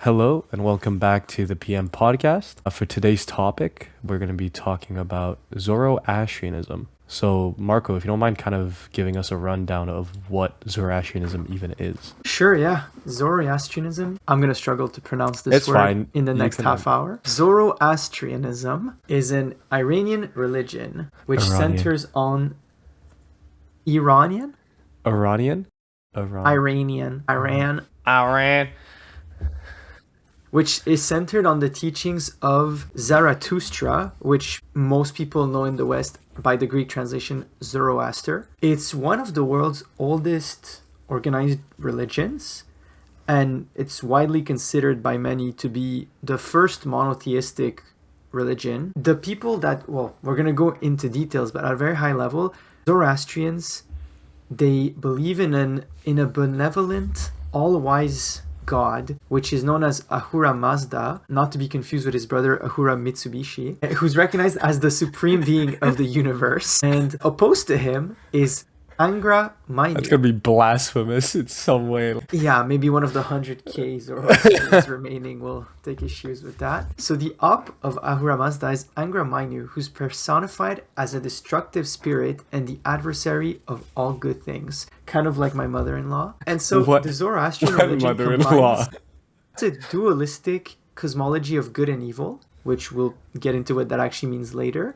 Hello and welcome back to the PM podcast. For today's topic, we're going to be talking about Zoroastrianism. So, Marco, if you don't mind kind of giving us a rundown of what Zoroastrianism even is. Sure, yeah. Zoroastrianism. I'm going to struggle to pronounce this It's word fine. in the You next can- half hour. Zoroastrianism is an Iranian religion which Iranian. centers on Iranian? Iranian? Iran, which is centered on the teachings of Zarathustra, which most people know in the West by the Greek translation Zoroaster. It's one of the world's oldest organized religions, and it's widely considered by many to be the first monotheistic religion. The people that, well, we're going to go into details, but at a very high level, Zoroastrians, they believe in a benevolent, all-wise God, which is known as Ahura Mazda, not to be confused with his brother Ahura Mitsubishi, who's recognized as the supreme being of the universe. And opposed to him is Angra Mainyu. That's going to be blasphemous in some way. Yeah, maybe one of the 100K Zoroastrians remaining will take issues with that. So the op of Ahura Mazda is Angra Mainyu, who's personified as a destructive spirit and the adversary of all good things. Kind of like my mother-in-law. And so the Zoroastrian religion mother-in-law. combines a dualistic cosmology of good and evil, which we'll get into what that actually means later,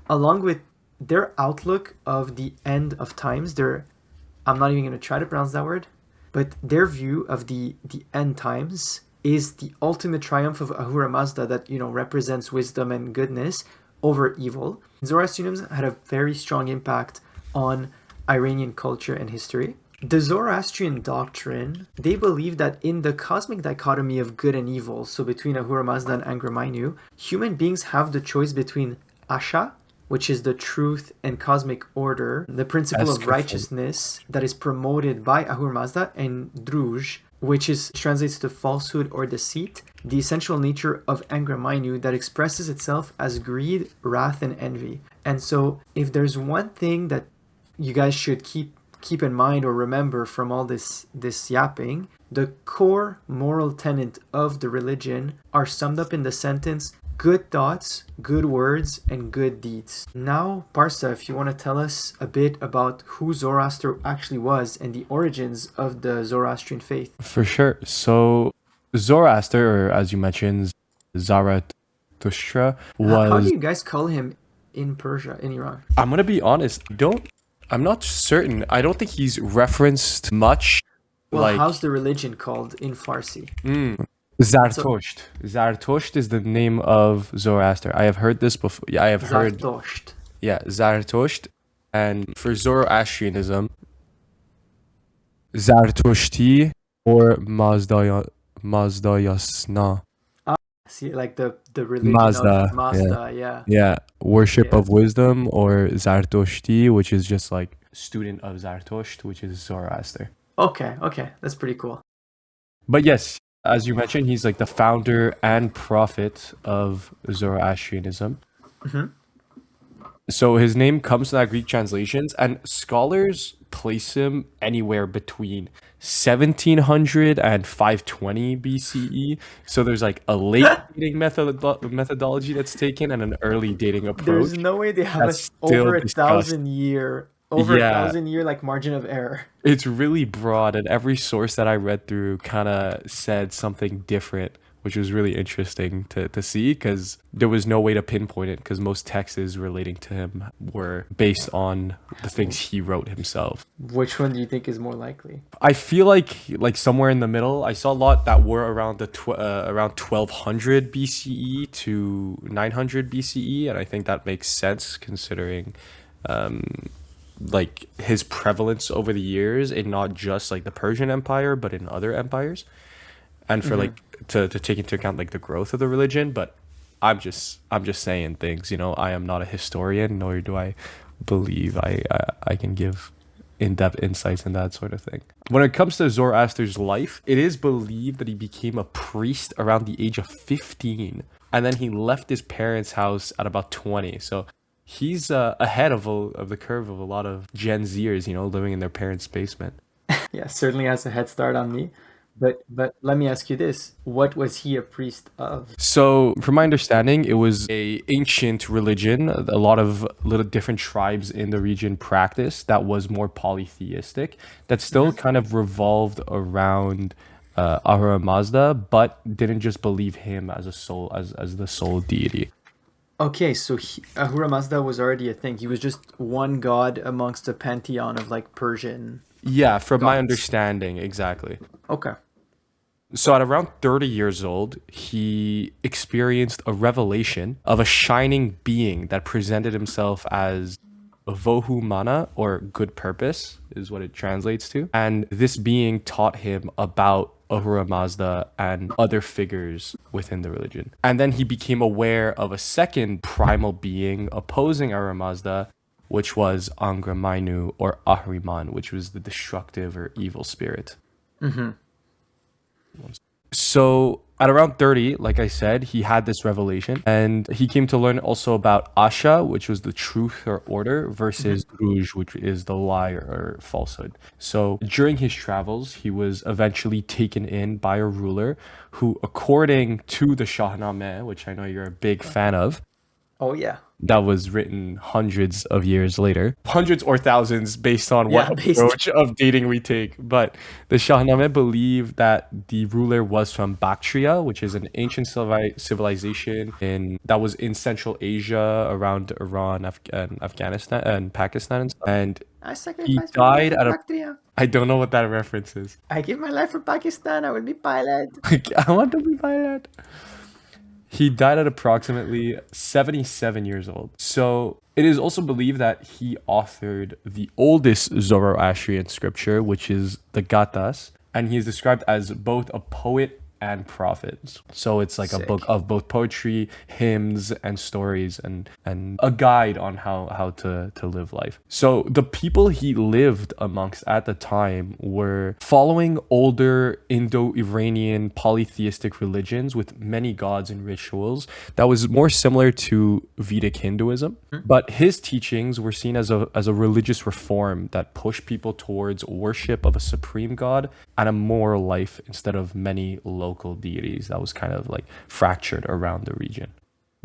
along with their outlook of the end of times. I'm not even going to try to pronounce that word, but their view of the end times is the ultimate triumph of Ahura Mazda that, represents wisdom and goodness over evil. Zoroastrianism had a very strong impact on Iranian culture and history. The Zoroastrian doctrine, they believe that in the cosmic dichotomy of good and evil, so between Ahura Mazda and Angra Mainyu, human beings have the choice between Asha, which is the truth and cosmic order, the principle of righteousness that is promoted by Ahura Mazda, and Druj, which translates to falsehood or deceit, the essential nature of Angra Mainyu that expresses itself as greed, wrath, and envy. And so if there's one thing that you guys should keep in mind or remember from all this yapping, the core moral tenet of the religion are summed up in the sentence, good thoughts, good words, and good deeds. Now, Parsa, if you want to tell us a bit about who Zoroaster actually was and the origins of the Zoroastrian faith. For sure. So Zoroaster, or as you mentioned, Zarathustra, was... How do you guys call him in Persia, in Iran? I'm going to be honest. I'm not certain. I don't think he's referenced much. Well, how's the religion called in Farsi? Zartosht. Zartosht is the name of Zoroaster. I have heard this before. Yeah, I have heard. Zartosht. Yeah, Zartosht. And for Zoroastrianism, Zartoshti or Mazdayasna. See, like the religion Mazda, of Mazda, yeah. Yeah, worship Yeah. of wisdom, or Zartoshti, which is just like student of Zartosht, which is Zoroaster. Okay, that's pretty cool. But yes, as you mentioned, he's like the founder and prophet of Zoroastrianism. Mhm. So his name comes from that Greek translations, and scholars place him anywhere between 1700 and 520 BCE. So there's like a late dating methodology that's taken and an early dating approach. There's no way they have That's over a still thousand year like margin of error. It's really broad, and every source that I read through kind of said something different, which was really interesting to see, because there was no way to pinpoint it, because most texts relating to him were based on the things he wrote himself. Which one do you think is more likely? I feel like somewhere in the middle. I saw a lot that were around around 1200 BCE to 900 BCE, and I think that makes sense considering like his prevalence over the years in not just like the Persian Empire but in other empires, and for like to take into account like the growth of the religion. But I'm just saying things, I am not a historian, nor do I believe I can give in-depth insights and that sort of thing. When it comes to Zoroaster's life, it is believed that he became a priest around the age of 15, and then he left his parents' house at about 20. So he's ahead of the curve of a lot of Gen Zers, living in their parents' basement. Yeah, certainly has a head start on me. But let me ask you this: what was he a priest of? So, from my understanding, it was a ancient religion. A lot of little different tribes in the region practiced that was more polytheistic. That still Hmm. kind of revolved around Ahura Mazda, but didn't just believe him as a soul, as the sole deity. Okay, so Ahura Mazda was already a thing. He was just one god amongst a pantheon of like Persian Yeah, from my gods. understanding, exactly. Okay. So at around 30 years old, he experienced a revelation of a shining being that presented himself as Vohu Mana, or good purpose, is what it translates to. And this being taught him about Ahura Mazda and other figures within the religion. And then he became aware of a second primal being opposing Ahura Mazda, which was Angra Mainyu or Ahriman, which was the destructive or evil spirit. Mm-hmm. So at around 30, like I said, he had this revelation and he came to learn also about Asha, which was the truth or order, Mm-hmm. versus Rouge, which is the lie or falsehood. So during his travels, he was eventually taken in by a ruler who, according to the Shahnameh, which I know you're a big fan of, Oh yeah. that was written hundreds of years later, hundreds or thousands based on what Yeah, based. approach of dating we take. But the Shahnameh believe that the ruler was from Bactria, which is an ancient civilization in that was in Central Asia around Iran, and Afghanistan, and Pakistan and stuff. And I he sacrificed my life died for at a Bactria. I don't know what that reference is. I give my life for Pakistan. I will be pilot. I want to be by that. He died at approximately 77 years old. So it is also believed that he authored the oldest Zoroastrian scripture, which is the Gathas, and he is described as both a poet and prophet. So it's like a book Sick. of both poetry, hymns, and stories, and a guide on how to live life. So the people he lived amongst at the time were following older Indo-Iranian polytheistic religions with many gods and rituals that was more similar to Vedic Hinduism. But his teachings were seen as a religious reform that pushed people towards worship of a supreme god and a moral life instead of many local deities that was kind of like fractured around the region.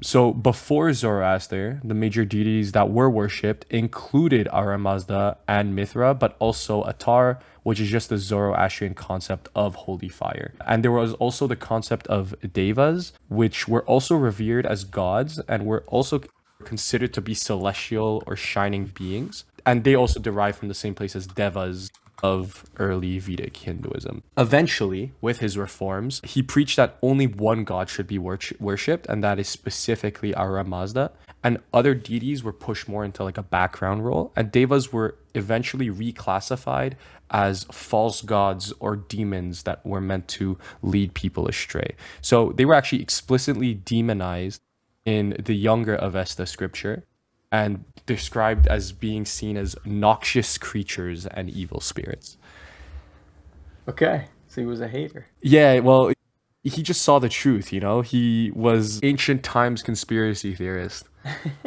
So before Zoroaster, the major deities that were worshipped included Ahura Mazda and Mithra, but also Atar, which is just the Zoroastrian concept of holy fire. And there was also the concept of devas, which were also revered as gods and were also considered to be celestial or shining beings. And they also derive from the same place as devas of early Vedic Hinduism. Eventually, with his reforms, he preached that only one god should be worshipped, and that is specifically Ahura Mazda. And other deities were pushed more into like a background role, and devas were eventually reclassified as false gods or demons that were meant to lead people astray. So they were actually explicitly demonized in the younger Avesta scripture and described as being seen as noxious creatures and evil spirits. Okay. So he was a hater. Yeah, well, he just saw the truth, you know? He was ancient times conspiracy theorist,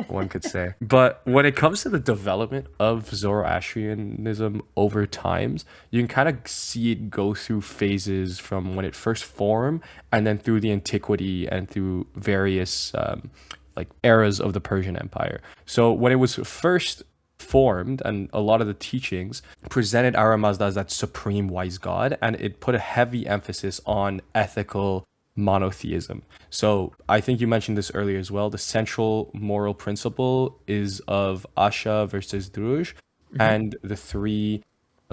one could say. But when it comes to the development of Zoroastrianism over times, you can kind of see it go through phases from when it first formed and then through the antiquity and through various like eras of the Persian Empire. So when it was first formed and a lot of the teachings presented Ahura Mazda as that supreme wise god, and it put a heavy emphasis on ethical monotheism. So I think you mentioned this earlier as well. The central moral principle is of Asha versus Druj, Hmm. and the three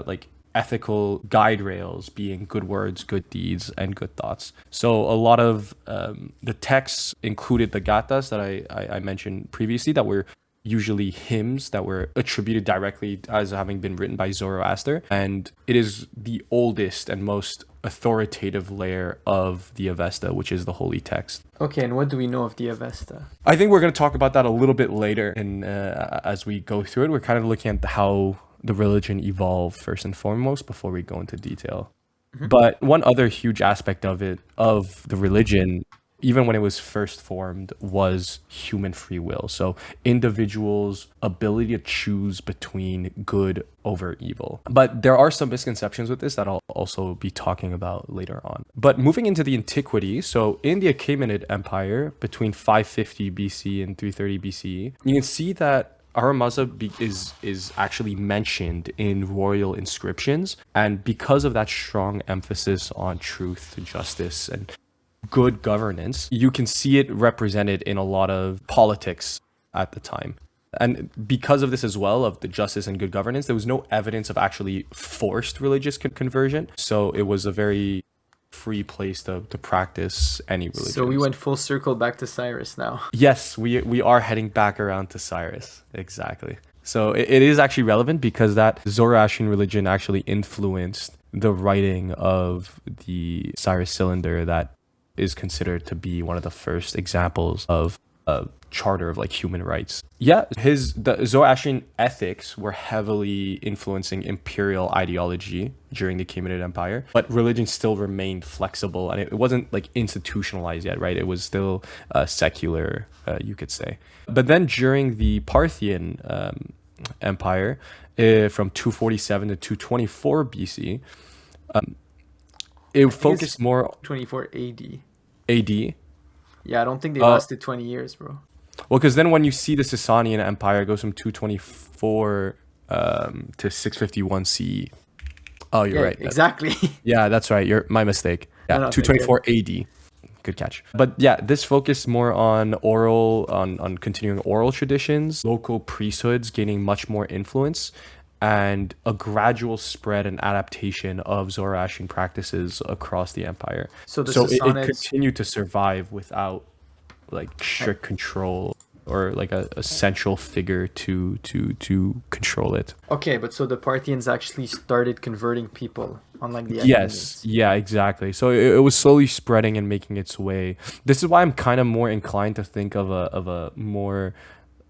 like ethical guide rails being good words, good deeds, and good thoughts. So a lot of the texts included the gathas that I mentioned previously that were usually hymns that were attributed directly as having been written by Zoroaster. And it is the oldest and most authoritative layer of the Avesta, which is the holy text. Okay, and what do we know of the Avesta? I think we're going to talk about that a little bit later in as we go through it. We're kind of looking at how the religion evolved first and foremost before we go into detail. Hmm. But one other huge aspect of it, of the religion, even when it was first formed, was human free will. So individuals' ability to choose between good over evil. But there are some misconceptions with this that I'll also be talking about later on. But moving into the antiquity, so in the Achaemenid Empire between 550 BC and 330 BCE, you can see that Ahura is actually mentioned in royal inscriptions, and because of that strong emphasis on truth, justice, and good governance, you can see it represented in a lot of politics at the time. And because of this as well, of the justice and good governance, there was no evidence of actually forced religious conversion. So it was a very free place to practice any religion. So we went full circle back to Cyrus now. Yes, we are heading back around to Cyrus. Exactly. So it is actually relevant because that Zoroastrian religion actually influenced the writing of the Cyrus Cylinder that is considered to be one of the first examples of a charter of like human rights. Yeah, the Zoroastrian ethics were heavily influencing imperial ideology during the Achaemenid Empire, but religion still remained flexible and it wasn't like institutionalized yet, right? It was still secular, you could say. But then during the Parthian Empire, from 247 to 224 BC, it focused more 24 AD. AD. Yeah, I don't think they lasted 20 years, bro. Well, because then when you see the Sasanian Empire, it goes from 224 to 651 CE. Oh, you're right. Exactly. Yeah, that's right. My mistake. Yeah, No, 224 AD. Good catch. But yeah, this focused more on on continuing oral traditions, local priesthoods gaining much more influence, and a gradual spread and adaptation of Zoroastrian practices across the empire. So it continued to survive without like strict control or like a central figure to control it. Okay, but so the Parthians actually started converting people, unlike the Yes, yeah, exactly. So it was slowly spreading and making its way. This is why I'm kind of more inclined to think of a more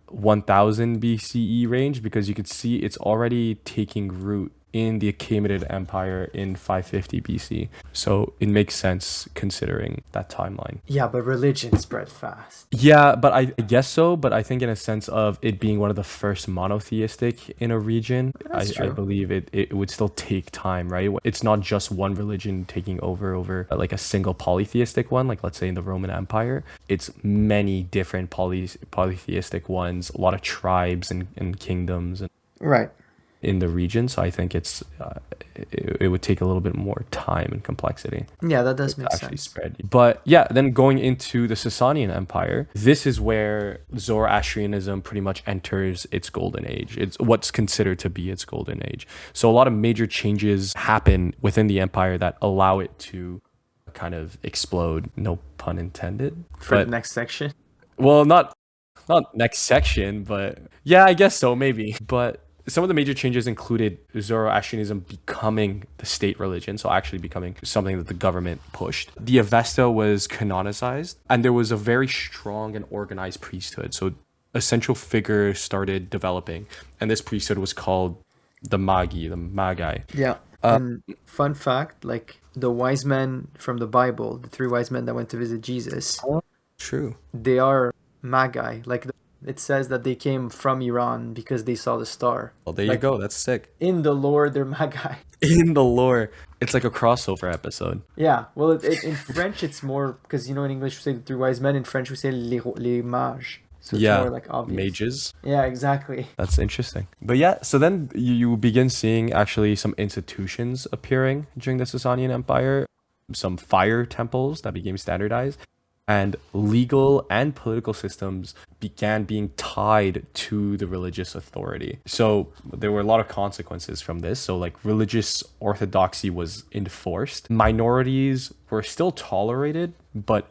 1000 BCE range, because you could see it's already taking root in the Achaemenid Empire in 550 BC. So it makes sense considering that timeline. Yeah, but religion spread fast. Yeah, but I guess so. But I think in a sense of it being one of the first monotheistic in a region, I believe it would still take time, right? It's not just one religion taking over like a single polytheistic one, like let's say in the Roman Empire. It's many different polytheistic ones, a lot of tribes and kingdoms. Right. In the region, so I think it would take a little bit more time and complexity. Yeah, that does make sense. Spread. But yeah, then going into the Sasanian Empire, this is where Zoroastrianism pretty much enters its golden age. It's what's considered to be its golden age. So a lot of major changes happen within the empire that allow it to kind of explode. No pun intended. For the next section. Well, not next section, but yeah, I guess so, maybe. But some of the major changes included Zoroastrianism becoming the state religion, so actually becoming something that the government pushed. The Avesta was canonized, and there was a very strong and organized priesthood. So a central figure started developing, and this priesthood was called the Magi. Yeah. And fun fact, like the wise men from the Bible, the 3 wise men that went to visit Jesus. True. They are Magi. Like it says that they came from Iran because they saw the star. Well, there you go. That's sick. In the lore, they're Magi. In the lore. It's like a crossover episode. Yeah. Well, in French, it's more... Because, in English, we say the 3 wise men. In French, we say les mages. So it's more like obvious. Mages. Yeah, exactly. That's interesting. But yeah, so then you begin seeing actually some institutions appearing during the Sasanian Empire. Some fire temples that became standardized. And legal and political systems began being tied to the religious authority. So there were a lot of consequences from this. So like religious orthodoxy was enforced. Minorities were still tolerated, but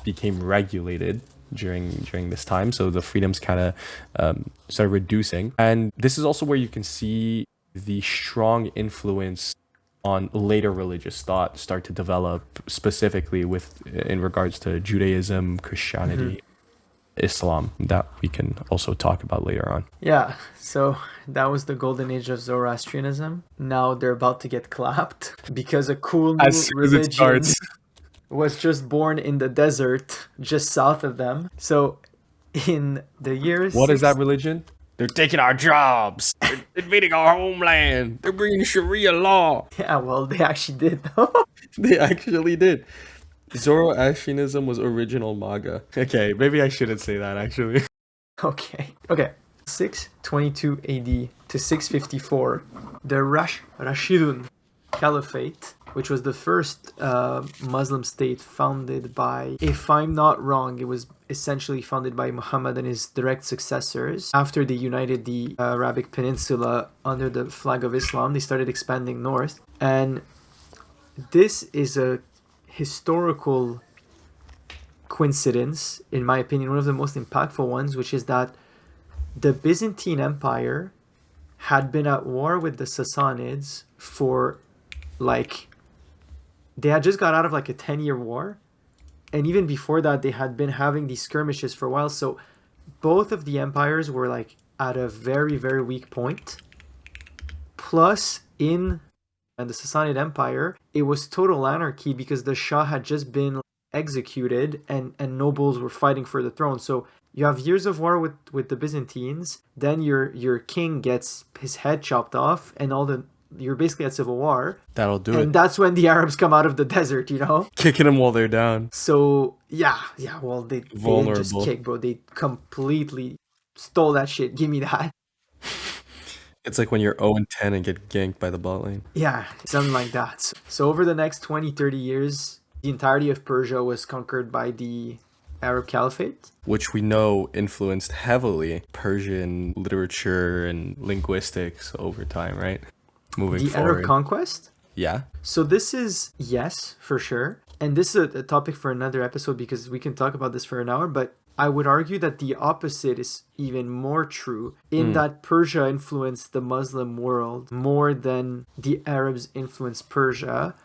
became regulated during this time. So the freedoms kind of started reducing. And this is also where you can see the strong influence on later religious thought start to develop, specifically in regards to Judaism, Christianity, Islam, that we can also talk about later on. Yeah, so that was the golden age of Zoroastrianism. Now they're about to get clapped because a cool new religion was just born in the desert just south of them. So in the year What is six, that religion? They're taking our jobs. They're invading our homeland. They're bringing Sharia law. yeah, well, they actually did though. They actually did. Zoroastrianism was original MAGA. Okay, maybe I shouldn't say that actually. Okay. 622 AD to 654, the Rashidun Caliphate, which was the first Muslim state founded by, if I'm not wrong, it was essentially founded by Muhammad and his direct successors. After they united the Arabic Peninsula under the flag of Islam, they started expanding north. And this is a historical coincidence, in my opinion, one of the most impactful ones, which is that the Byzantine Empire had been at war with the Sassanids for they had just got out of a 10-year war. And even before that, they had been having these skirmishes for a while. So both of the empires were at a very, very weak point. Plus, in the Sassanid Empire, it was total anarchy because the Shah had just been executed and nobles were fighting for the throne. So you have years of war with the Byzantines, then your king gets his head chopped off, and you're basically at civil war. That'll do and it. That's when the Arabs come out of the desert, Kicking them while they're down. So yeah, well, they didn't just Vulnerable. kick, bro. They completely stole that shit. Give me that. It's like when you're 0-10 and get ganked by the bot lane. Yeah, something like that. So over the next 20, 30 years, the entirety of Persia was conquered by the Arab Caliphate. Which we know influenced heavily Persian literature and linguistics over time, right? Moving The forward. Arab conquest? Yeah. So this is, yes, for sure. And this is a topic for another episode because we can talk about this for an hour, but I would argue that the opposite is even more true in that Persia influenced the Muslim world more than the Arabs influenced Persia.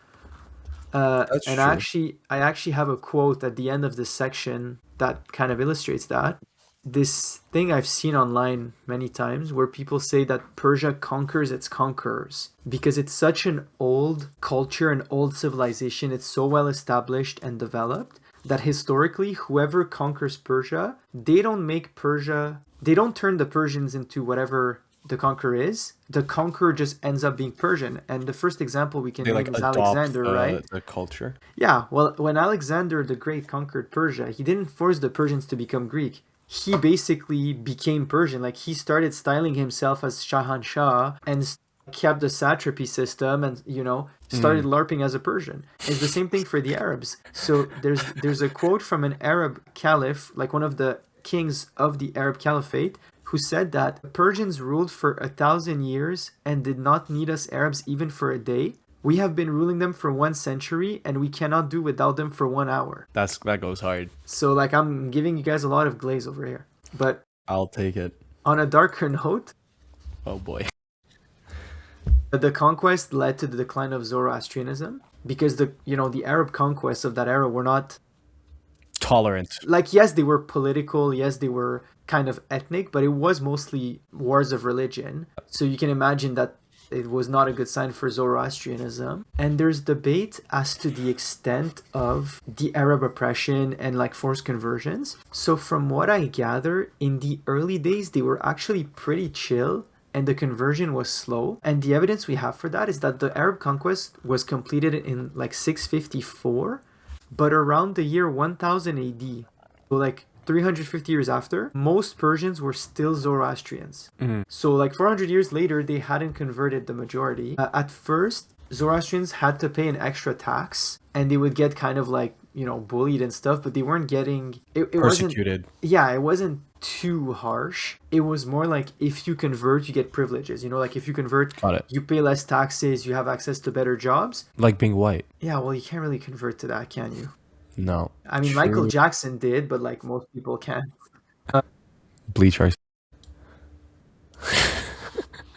That's and true. I actually have a quote at the end of this section that kind of illustrates that. This thing I've seen online many times where people say that Persia conquers its conquerors because it's such an old culture, an old civilization. It's so well established and developed that historically, whoever conquers Persia, they don't turn the Persians into whatever the conqueror is. The conqueror just ends up being Persian. And the first example we can They name is adopt Alexander, right? the culture. Yeah, well, when Alexander the Great conquered Persia, he didn't force the Persians to become Greek. He basically became Persian. He started styling himself as Shahanshah and kept the satrapy system and, started LARPing as a Persian. It's the same thing for the Arabs. So there's a quote from an Arab caliph, one of the kings of the Arab Caliphate, who said that the Persians ruled for 1,000 years and did not need us Arabs even for a day. We have been ruling them for 1 century and we cannot do without them for 1 hour. That goes hard. So I'm giving you guys a lot of glaze over here. But I'll take it. on a darker note, Oh boy. the conquest led to the decline of Zoroastrianism because the Arab conquests of that era were not Tolerant. yes, they were political, yes, they were kind of ethnic, but it was mostly wars of religion. So you can imagine that it was not a good sign for Zoroastrianism. And there's debate as to the extent of the Arab oppression and forced conversions. So from what I gather, in the early days, they were actually pretty chill and the conversion was slow. And the evidence we have for that is that the Arab conquest was completed in 654, but around the year 1000 AD, so 350 years after, most Persians were still Zoroastrians. So 400 years later, they hadn't converted the majority. At first, Zoroastrians had to pay an extra tax and they would get kind of bullied and stuff, but they weren't getting... It Persecuted. It wasn't too harsh. It was more if you convert, you get privileges. If you convert, Got it. you pay less taxes, you have access to better jobs. Like being white. Yeah, well, you can't really convert to that, can you? No. I mean, True. Michael Jackson did, but most people can't. Bleach our...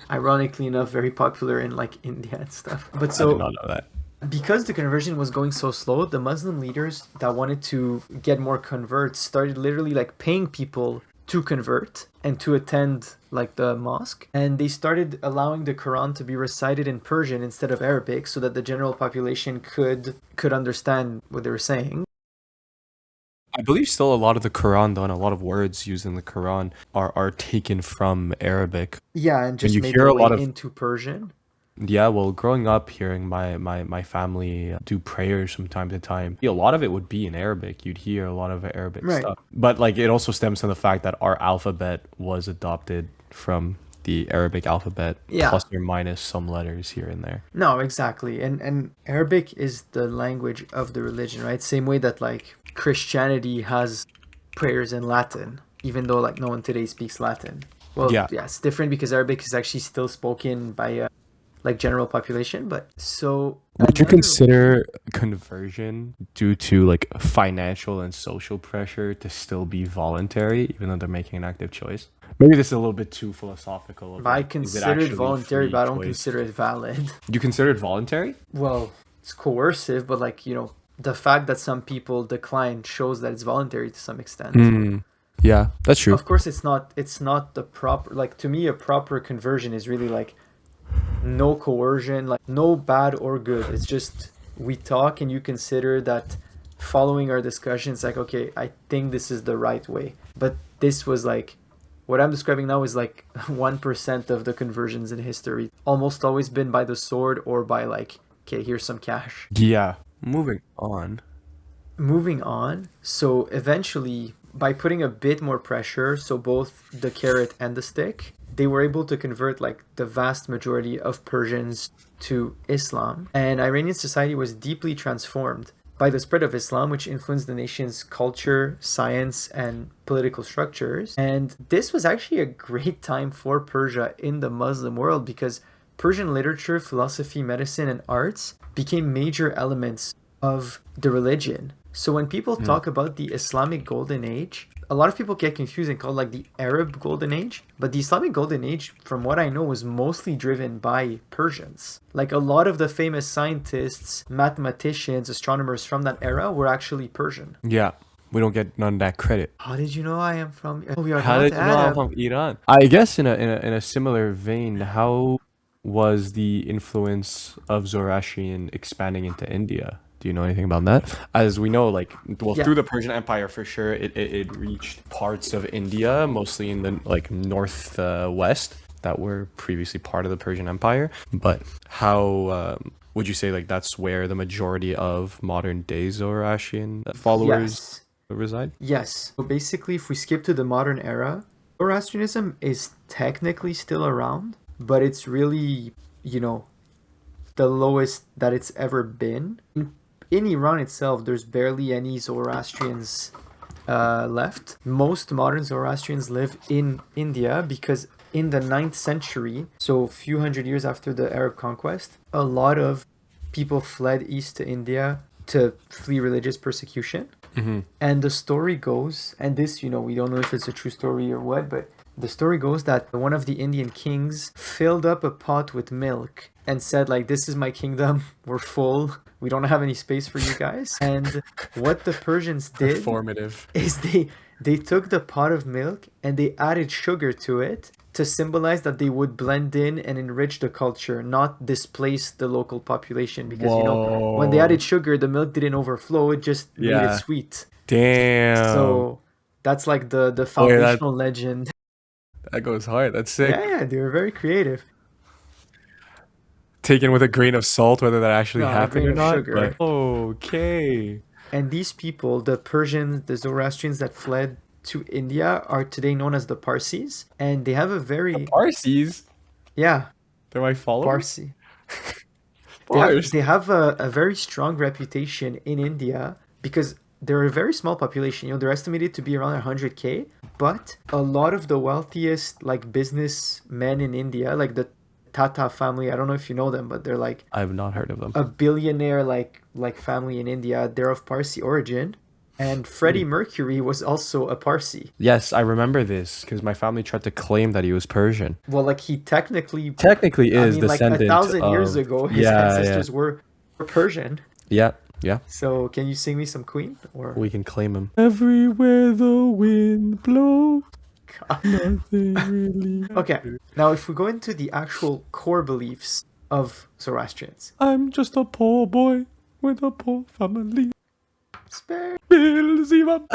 Ironically enough, very popular in India and stuff. But I did not know that. because the conversion was going so slow, the Muslim leaders that wanted to get more converts started literally paying people to convert and to attend like the mosque, and they started allowing the Quran to be recited in Persian instead of Arabic so that the general population could understand what they were saying. I believe still a lot of the Quran, though, and a lot of words used in the Quran are taken from Arabic. Yeah, and When just you made hear their a way lot of, into Persian. yeah, well, growing up, hearing my family do prayers from time to time, a lot of it would be in Arabic. You'd hear a lot of Arabic Right. stuff. But like it also stems from the fact that our alphabet was adopted from the Arabic alphabet, Yeah. plus or minus some letters here and there. No, exactly. And Arabic is the language of the religion, right? Same way that like Christianity has prayers in Latin, even though like no one today speaks Latin. Well, Yeah. yeah, it's different because Arabic is actually still spoken by like general population, but so Would you another consider conversion due to like financial and social pressure to still be voluntary, even though they're making an active choice? Maybe this is a little bit too philosophical of I like, is it consider it actually voluntary, free but I don't choice? consider it valid. You consider it voluntary? Well, it's coercive, but like, the fact that some people decline shows that it's voluntary to some extent. Hmm. Yeah, that's true. Of course, it's not the proper, like, to me a proper conversion is really like no coercion, like no bad or good. It's just we talk and you consider that following our discussions, like, okay, I think this is the right way. But this was like what I'm describing now is like 1% of the conversions in history. Almost always been by the sword or by like, okay, here's some cash. Yeah. Moving on. Moving on, so eventually, by putting a bit more pressure, so both the carrot and the stick, they were able to convert like the vast majority of Persians to Islam. And Iranian society was deeply transformed by the spread of Islam, which influenced the nation's culture, science, and political structures. And this was actually a great time for Persia in the Muslim world because Persian literature, philosophy, medicine, and arts became major elements of the religion. So when people talk about the Islamic Golden Age, a lot of people get confused and call it like the Arab Golden Age. But the Islamic Golden Age, from what I know, was mostly driven by Persians. Like a lot of the famous scientists, mathematicians, astronomers from that era were actually Persian. Yeah. We don't get none of that credit. How did you know I am from? Oh, we are How not did you know I'm Arab. from Iran? I guess in a similar vein, how was the influence of Zoroastrian expanding into India? Do you know anything about that? As we know, like, well, Yeah. through the Persian Empire for sure, it reached parts of India, mostly in the like northwest that were previously part of the Persian Empire. But how would you say like that's where the majority of modern day Zoroastrian followers Yes. reside? Yes. So basically, if we skip to the modern era, Zoroastrianism is technically still around, but it's really, you know, the lowest that it's ever been. In Iran itself, there's barely any Zoroastrians left. Most modern Zoroastrians live in India because in the 9th century, so a few hundred years after the Arab conquest, a lot of people fled east to India to flee religious persecution. And the story goes, and this, we don't know if it's a true story or what, but the story goes that one of the Indian kings filled up a pot with milk and said, like, this is my kingdom, we're full, we don't have any space for you guys. And what the Persians did Performative. is they took the pot of milk and they added sugar to it to symbolize that they would blend in and enrich the culture, not displace the local population. Because when they Whoa. added sugar, the milk didn't overflow; it just made it Yeah. sweet. Damn. So that's like the Oh yeah, that foundational legend. that goes hard. That's Yeah, sick. yeah, they were very creative. Taken with a grain of salt, whether that actually No, a happened grain or of not. sugar. But okay. And these people, the Persians, the Zoroastrians that fled to India, are today known as the Parsis, and they have a very Parsis, yeah they're my followers. Parsi. They have Pars. they have a very strong reputation in India because they're a very small population. They're estimated to be around 100K, but a lot of the wealthiest like businessmen in India, like the Tata family, I don't know if you know them, but they're like I've not heard of them. a billionaire like family in India. They're of Parsi origin, and Freddie Mercury was also a Parsi. Yes, I remember this because my family tried to claim that he was Persian. Well, like he technically, Technically I is mean, like a descendant thousand years of ago, his ancestors were Persian. yeah, yeah. So, can you sing me some Queen? Or We can claim him. Everywhere the wind blows. Nothing really Okay, matters. now if we go into the actual core beliefs of Zoroastrians. I'm just a poor boy with a poor family. Spare. Beelzebub.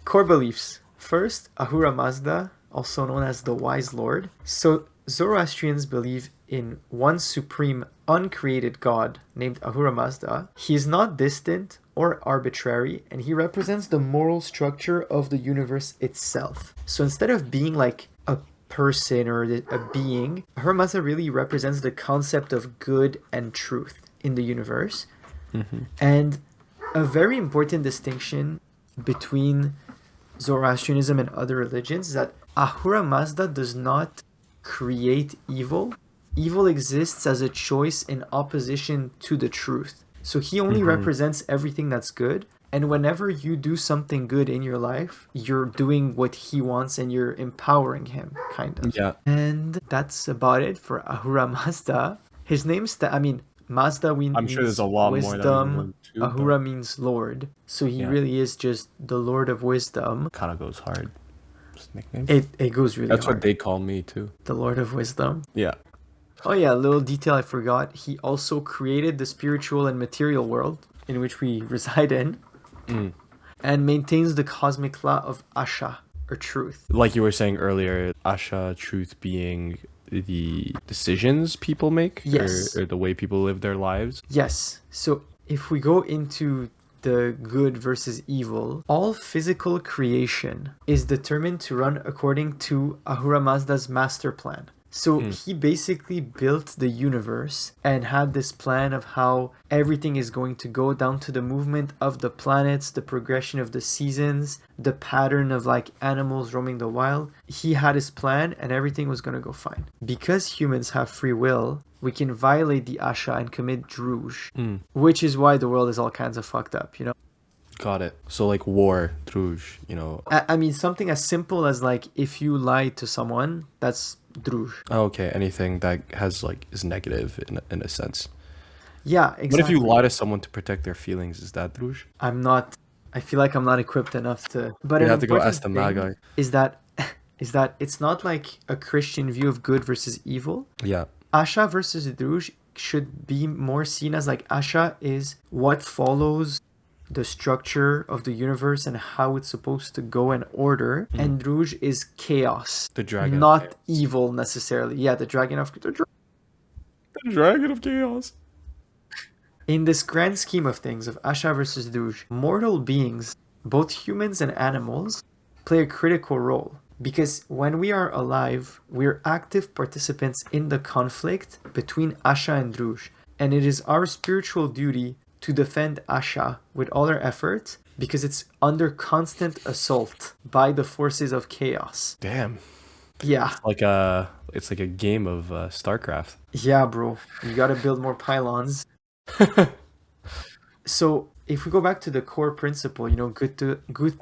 Core beliefs. First, Ahura Mazda, also known as the Wise Lord. So Zoroastrians believe in one supreme uncreated god named Ahura Mazda. He is not distant or arbitrary, and he represents the moral structure of the universe itself. So instead of being like a person or a being, Ahura Mazda really represents the concept of good and truth in the universe. And a very important distinction between Zoroastrianism and other religions is that Ahura Mazda does not create evil. Evil exists as a choice in opposition to the truth. So he only represents everything that's good. And whenever you do something good in your life, you're doing what he wants and you're empowering him, kind of. Yeah. And that's about it for Ahura Mazda. His name's, Mazda I'm sure there's a lot more that we can go wisdom. into, Ahura means Lord. So he Yeah. really is just the Lord of Wisdom. Kind of goes hard. His nickname. It goes really That's hard. what they call me too. The Lord of Wisdom. Yeah. Oh yeah, a little detail I forgot. He also created the spiritual and material world in which we reside in. And maintains the cosmic law of Asha, or truth. Like you were saying earlier, Asha, truth being the decisions people make, Yes. or the way people live their lives. Yes. So if we go into the good versus evil, all physical creation is determined to run according to Ahura Mazda's master plan. So he basically built the universe and had this plan of how everything is going to go, down to the movement of the planets, the progression of the seasons, the pattern of like animals roaming the wild. He had his plan and everything was going to go fine. Because humans have free will, we can violate the Asha and commit Druj, which is why the world is all kinds of fucked up, you know? Got it. So like war, Druj, you know. I mean, something as simple as like if you lie to someone, that's Druj. Okay, anything that has like is negative in a sense. Yeah, exactly. What if you lie to someone to protect their feelings? Is that Druj? I feel like I'm not equipped enough to. But You an have to go important ask the thing Magi. is that it's not like a Christian view of good versus evil. Yeah. Asha versus Druj should be more seen as like Asha is what follows the structure of the universe and how it's supposed to go in order, and Druj is chaos. The dragon of not chaos. evil necessarily. Yeah, the dragon of The dragon of chaos. In this grand scheme of things of Asha versus Druj, mortal beings, both humans and animals, play a critical role. Because when we are alive, we're active participants in the conflict between Asha and Druj. And it is our spiritual duty to defend Asha with all our efforts because it's under constant assault by the forces of chaos. Damn. Yeah. It's like a game of StarCraft. Yeah, bro. You gotta build more pylons. So if we go back to the core principle, you know, good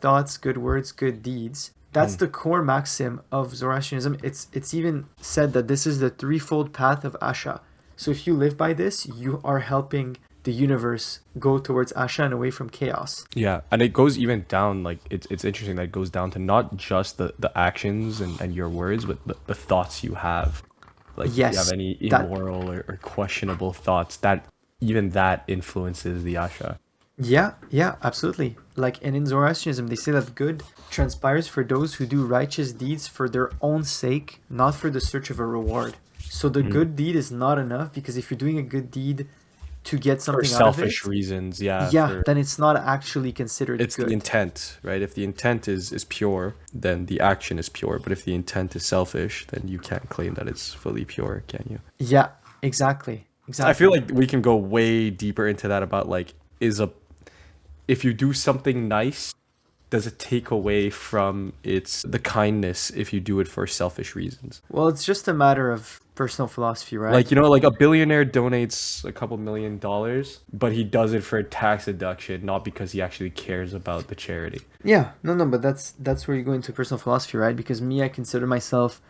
thoughts, good words, good deeds. That's the core maxim of Zoroastrianism. It's even said that this is the threefold path of Asha. So if you live by this, you are helping the universe go towards Asha and away from chaos. Yeah, and it goes even down, like it's interesting that it goes down to not just the actions and your words, but the thoughts you have. Like if you Yes, have any that- immoral or questionable thoughts, that even that influences the Asha. Yeah, absolutely. Like, and in Zoroastrianism, they say that good transpires for those who do righteous deeds for their own sake, not for the search of a reward. So the good deed is not enough, because if you're doing a good deed to get For something out of selfish it, reasons, then it's not actually considered it's good. the intent, right? If the intent is pure, then the action is pure. But if the intent is selfish, then you can't claim that it's fully pure, can you? Yeah, exactly. I feel like we can go way deeper into that about like if you do something nice, does it take away from the kindness if you do it for selfish reasons? Well, it's just a matter of personal philosophy, right? Like, you know, like a billionaire donates a couple $1 million, but he does it for a tax deduction, not because he actually cares about the charity. Yeah, no, but that's where you go into personal philosophy, right? Because me, I consider myself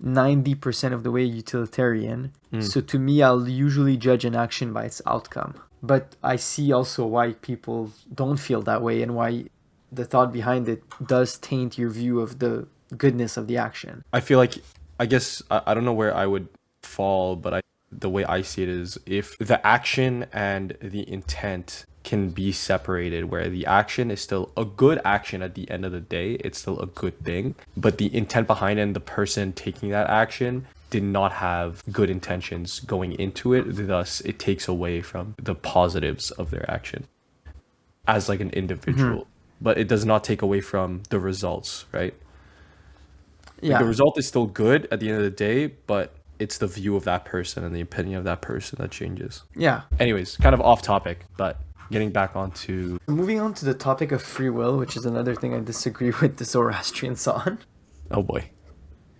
90% of the way utilitarian. So to me, I'll usually judge an action by its outcome. But I see also why people don't feel that way and why the thought behind it does taint your view of the goodness of the action. I feel like, I guess, I don't know where I would fall, but the way I see it is if the action and the intent can be separated, where the action is still a good action at the end of the day, it's still a good thing, but the intent behind it and the person taking that action did not have good intentions going into it, thus it takes away from the positives of their action as like an individual, but it does not take away from the results, right? Like, Yeah. the result is still good at the end of the day, but it's the view of that person and the opinion of that person that changes. Yeah. Anyways, kind of off topic, but getting back onto... Moving on to the topic of free will, which is another thing I disagree with the Zoroastrians on. Oh boy.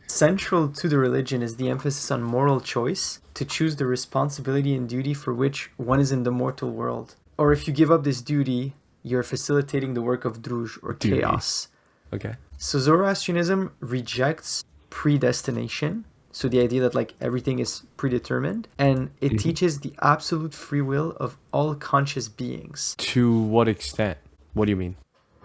Central to the religion is the emphasis on moral choice, to choose the responsibility and duty for which one is in the mortal world. Or if you give up this duty, you're facilitating the work of druj, or Duty. chaos. Okay. So Zoroastrianism rejects predestination, so the idea that like everything is predetermined, and it teaches the absolute free will of all conscious beings. To what extent? What do you mean?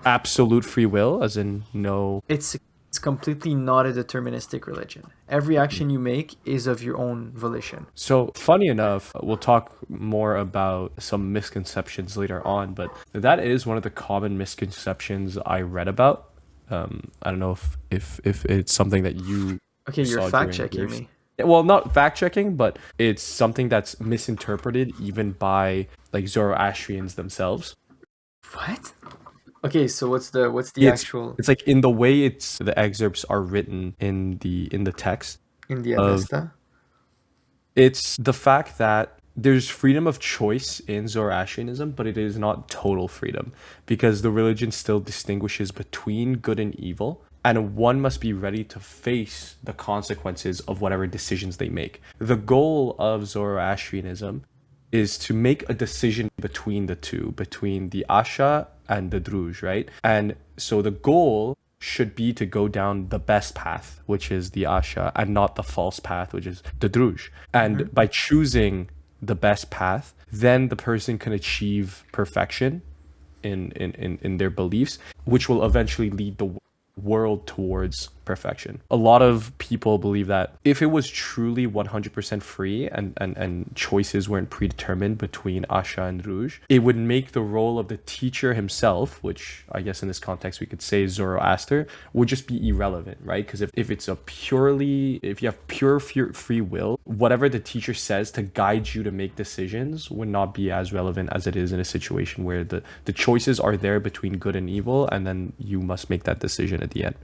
Absolute free will, as in no... It's completely not a deterministic religion. Every action you make is of your own volition. So, funny enough, we'll talk more about some misconceptions later on, but that is one of the common misconceptions I read about. I don't know if it's something that you... Okay, you're saw fact during checking yours. me. Well, not fact checking, but it's something that's misinterpreted even by like Zoroastrians themselves. What? Okay, so what's the actual It's like in the way the excerpts are written in the text. in the of- Avesta? It's the fact that there's freedom of choice in Zoroastrianism, but it is not total freedom because the religion still distinguishes between good and evil, and one must be ready to face the consequences of whatever decisions they make. The goal of Zoroastrianism is to make a decision between the two, between the Asha and the Druj, right? And so the goal should be to go down the best path, which is the Asha, and not the false path, which is the Druj. And by choosing the best path, then the person can achieve perfection in their beliefs, which will eventually lead the world towards perfection. A lot of people believe that if it was truly 100% free and choices weren't predetermined between Asha and Ruj, it would make the role of the teacher himself, which I guess in this context we could say Zoroaster, would just be irrelevant, right? Because if you have pure free will, whatever the teacher says to guide you to make decisions would not be as relevant as it is in a situation where the choices are there between good and evil, and then you must make that decision at the end.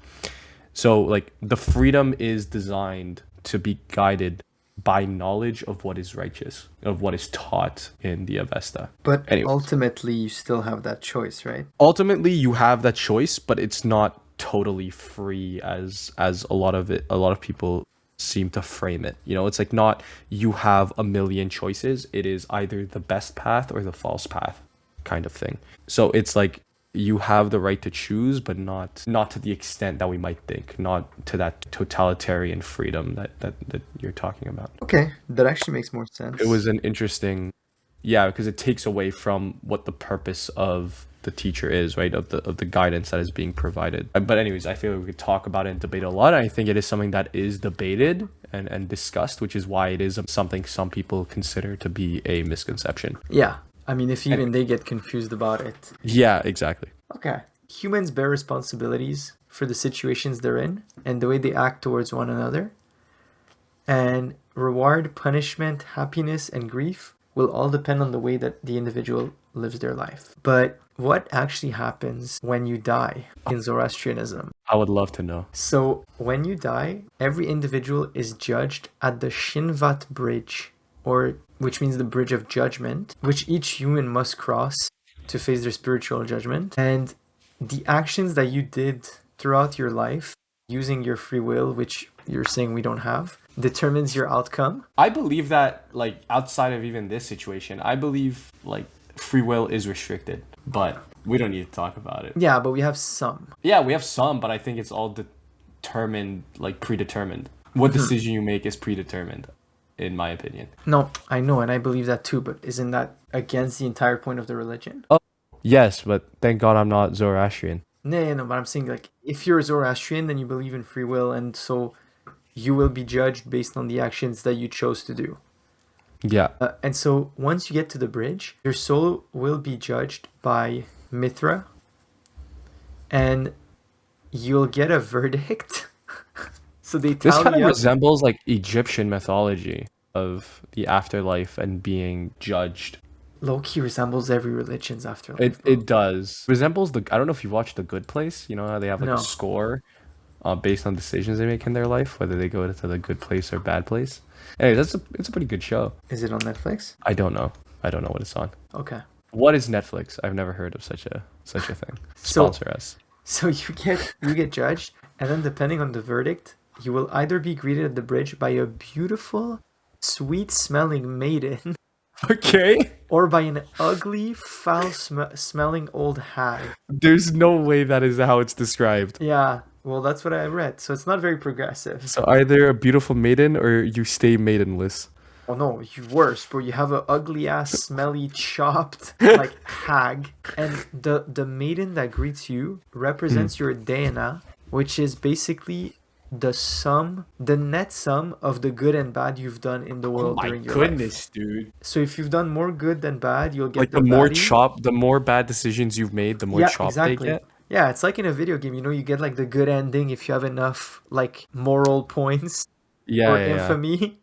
So like the freedom is designed to be guided by knowledge of what is righteous, of what is taught in the Avesta. But Anyways. ultimately, you still have that choice, right? Ultimately, you have that choice, but it's not totally free as a lot of people seem to frame it. You know, it's like not you have a million choices. It is either the best path or the false path kind of thing. So it's like you have the right to choose, but not to the extent that we might think, not to that totalitarian freedom that you're talking about. Okay, that actually makes more sense. It was an interesting, yeah, because it takes away from what the purpose of the teacher is, right? Of the guidance that is being provided. But anyways, I feel like we could talk about it and debate a lot. I think it is something that is debated and discussed, which is why it is something some people consider to be a misconception. Yeah. I mean, if even they get confused about it. Yeah, exactly. Okay. Humans bear responsibilities for the situations they're in and the way they act towards one another. And reward, punishment, happiness, and grief will all depend on the way that the individual lives their life. But what actually happens when you die in Zoroastrianism? I would love to know. So when you die, every individual is judged at the Shinvat bridge, which means the bridge of judgment, which each human must cross to face their spiritual judgment. And the actions that you did throughout your life, using your free will, which you're saying we don't have, determines your outcome. I believe that, like, outside of even this situation, I believe, like, free will is restricted, but we don't need to talk about it. Yeah, but we have some. Yeah, we have some, but I think it's all determined, like, predetermined. What decision you make is predetermined, in my opinion. No, I know, and I believe that too, but isn't that against the entire point of the religion? Oh, yes, but thank God I'm not Zoroastrian. No, no, but I'm saying like if you're a Zoroastrian, then you believe in free will, and so you will be judged based on the actions that you chose to do. Yeah. And so once you get to the bridge, your soul will be judged by Mithra, and you'll get a verdict. So they This kind tally of up. resembles like Egyptian mythology of the afterlife and being judged. Loki resembles every religion's It afterlife, bro. it does. Resembles the I don't know if you watched The Good Place, you know how they have like a No. score based on decisions they make in their life, whether they go to the good place or bad place. Anyway, it's a pretty good show. Is it on Netflix? I don't know. I don't know what it's on. Okay. What is Netflix? I've never heard of such a thing. So Sponsor us. so you get judged, and then depending on the verdict, you will either be greeted at the bridge by a beautiful, sweet-smelling maiden, Okay. or by an ugly, foul-smelling old hag. There's no way that is how it's described. Yeah, well, that's what I read. So it's not very progressive. So either a beautiful maiden or you stay maidenless. Oh no, you worse, bro. You have a ugly ass, smelly, chopped like hag, and the maiden that greets you represents your Dana, which is basically the net sum of the good and bad you've done in the Oh world my during your goodness, life. dude. So if you've done more good than bad, you'll get Like the baddie. the more bad decisions you've made, the more Yeah, chop they exactly. get. Yeah, it's like in a video game, you get like the good ending if you have enough like moral points Yeah, or yeah, yeah. infamy.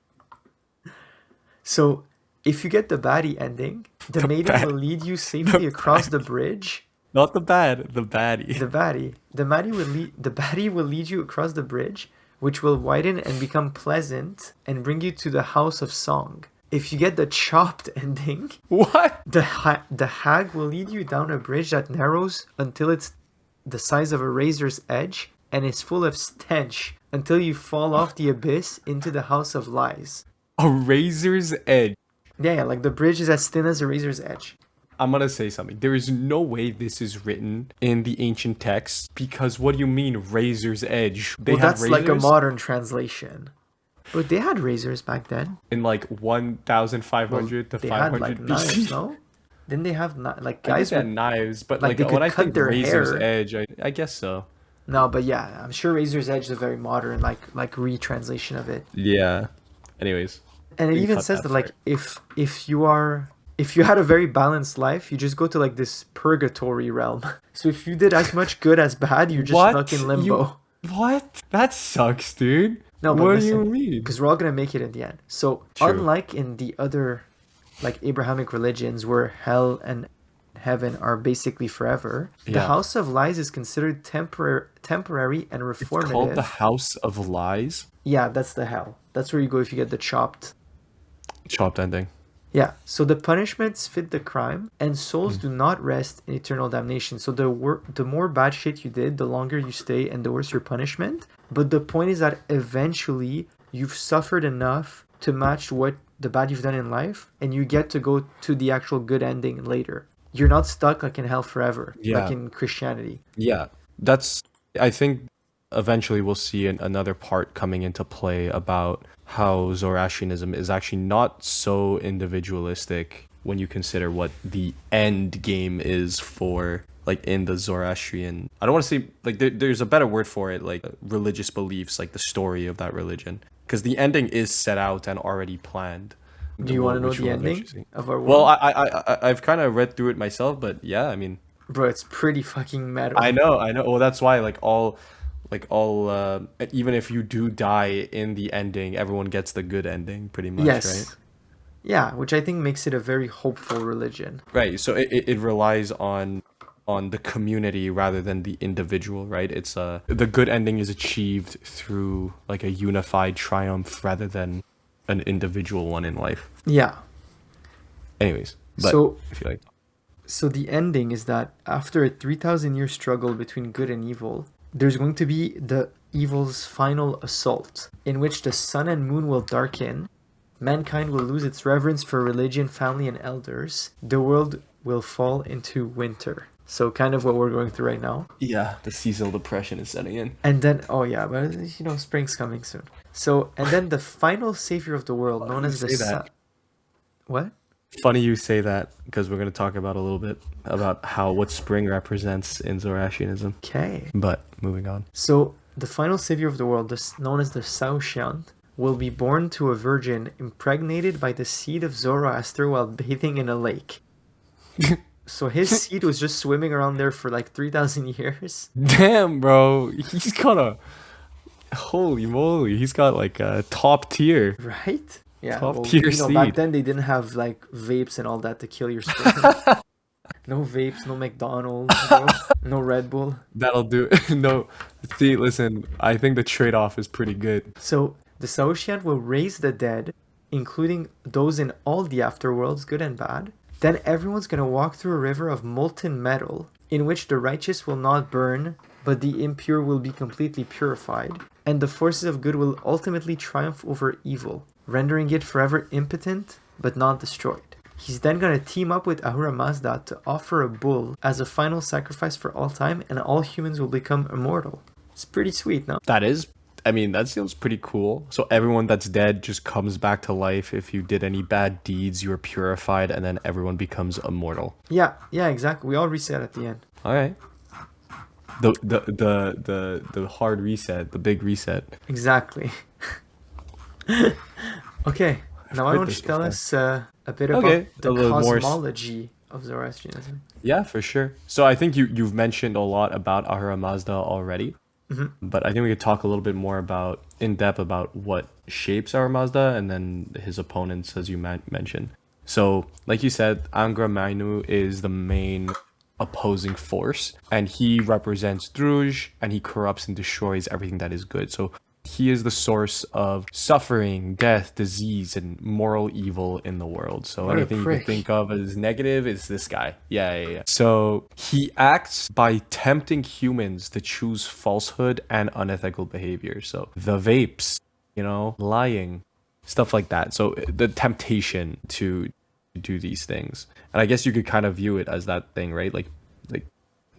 So, if you get the baddie ending, the The maiden will bad, lead you the safely across the bad, bridge. not the bad, the baddie. The baddie will lead you across the bridge, which will widen and become pleasant and bring you to the house of song. If you get the chopped ending, What? the hag will lead you down a bridge that narrows until it's the size of a razor's edge and is full of stench until you fall off the abyss into the house of lies. A razor's edge. Yeah, yeah, like the bridge is as thin as a razor's edge. I'm gonna say something. There is no way this is written in the ancient text because what do you mean razor's edge? They Well, had that's like a razors modern translation. But they had razors back then. in like Well, 1500 to they had like 500 knives, BC. no? Didn't they have like I guess guys they had would knives, but like like they when could I cut think their razor's hair? edge, I guess so. No, but yeah, I'm sure razor's edge is a very modern like retranslation of it. Yeah. Anyways, And it we can even cut says that that like part. if you had a very balanced life, you just go to like this purgatory realm. So if you did as much good as bad, you're just stuck What? in You limbo. what? That sucks, dude. No, but What do you listen, mean? because we're all gonna make it in the end. So True. unlike in the other like Abrahamic religions where hell and heaven are basically forever, the Yeah. house of lies is considered temporary and It's called the reformative. House of Lies. Yeah, that's the hell. That's where you go if you get the chopped. Chopped ending. Yeah, so the punishments fit the crime, and souls do not rest in eternal damnation. So the more bad shit you did, the longer you stay, and the worse your punishment. But the point is that eventually you've suffered enough to match what the bad you've done in life, and you get to go to the actual good ending later. You're not stuck like in hell forever, like Yeah. in Christianity. Yeah. That's I think eventually we'll see another part coming into play about how Zoroastrianism is actually not so individualistic when you consider what the end game is for like in the Zoroastrian. I don't want to say like there's a better word for it, like religious beliefs, like the story of that religion, because the ending is set out and already planned. Do you want to know Which the we'll ending eventually see. of our Well, world? I've kind of read through it myself, but yeah, I mean, Bro, it's pretty fucking I metal. know, I know. Well, that's why like all, even if you do die in the ending, everyone gets the good ending, pretty much, right? Yes. Yeah, which I think makes it a very hopeful religion. Right. So it relies on the community rather than the individual, right? It's the good ending is achieved through like a unified triumph rather than an individual one in life. Yeah. Anyways, but So if you like, So the ending is that after a 3,000-year struggle between good and evil, there's going to be the evil's final assault, in which the sun and moon will darken, mankind will lose its reverence for religion, family, and elders, the world will fall into winter. So kind of what we're going through right now. yeah, the seasonal depression is setting in. And then, oh yeah, but spring's coming soon. So, and then the final savior of the world, Why do known you as the say sun. that? What? Funny you say that because we're going to talk about a little bit about how what spring represents in Zoroastrianism. Okay. But moving on. So the final savior of the world, known as the Saoshyant, will be born to a virgin impregnated by the seed of Zoroaster while bathing in a lake. So his seed was just swimming around there for like 3,000 years. Damn, bro. He's got a holy moly. He's got like a top tier. Right? Yeah, Top well, tier back seed. then they didn't have like vapes and all that to kill your sperm. No vapes, no McDonald's, no Red Bull. That'll do. No, see, listen, I think the trade-off is pretty good. So the Saoshyant will raise the dead, including those in all the afterworlds, good and bad. Then everyone's gonna walk through a river of molten metal, in which the righteous will not burn, but the impure will be completely purified, and the forces of good will ultimately triumph over evil, rendering it forever impotent, but not destroyed. He's then gonna team up with Ahura Mazda to offer a bull as a final sacrifice for all time, and all humans will become immortal. It's pretty sweet, no? That is, I mean, that sounds pretty cool. So everyone that's dead just comes back to life. If you did any bad deeds, you are purified, and then everyone becomes immortal. Yeah, exactly. We all reset at the end. All right. The hard reset, the big reset. Exactly. Okay, now I heard want you this to tell before. us a bit about Okay, the a little more cosmology of Zoroastrianism. Yeah, for sure. So I think you've mentioned a lot about Ahura Mazda already, but I think we could talk a little bit more about in depth about what shapes Ahura Mazda and then his opponents, as you mentioned. So, like you said, Angra Mainyu is the main opposing force, and he represents Druj, and he corrupts and destroys everything that is good. So he is the source of suffering, death, disease, and moral evil in the world. So What a anything you prick. could think of as negative is this guy. Yeah. So he acts by tempting humans to choose falsehood and unethical behavior. So the vapes, lying, stuff like that. So the temptation to do these things. And I guess you could kind of view it as that thing, right? Like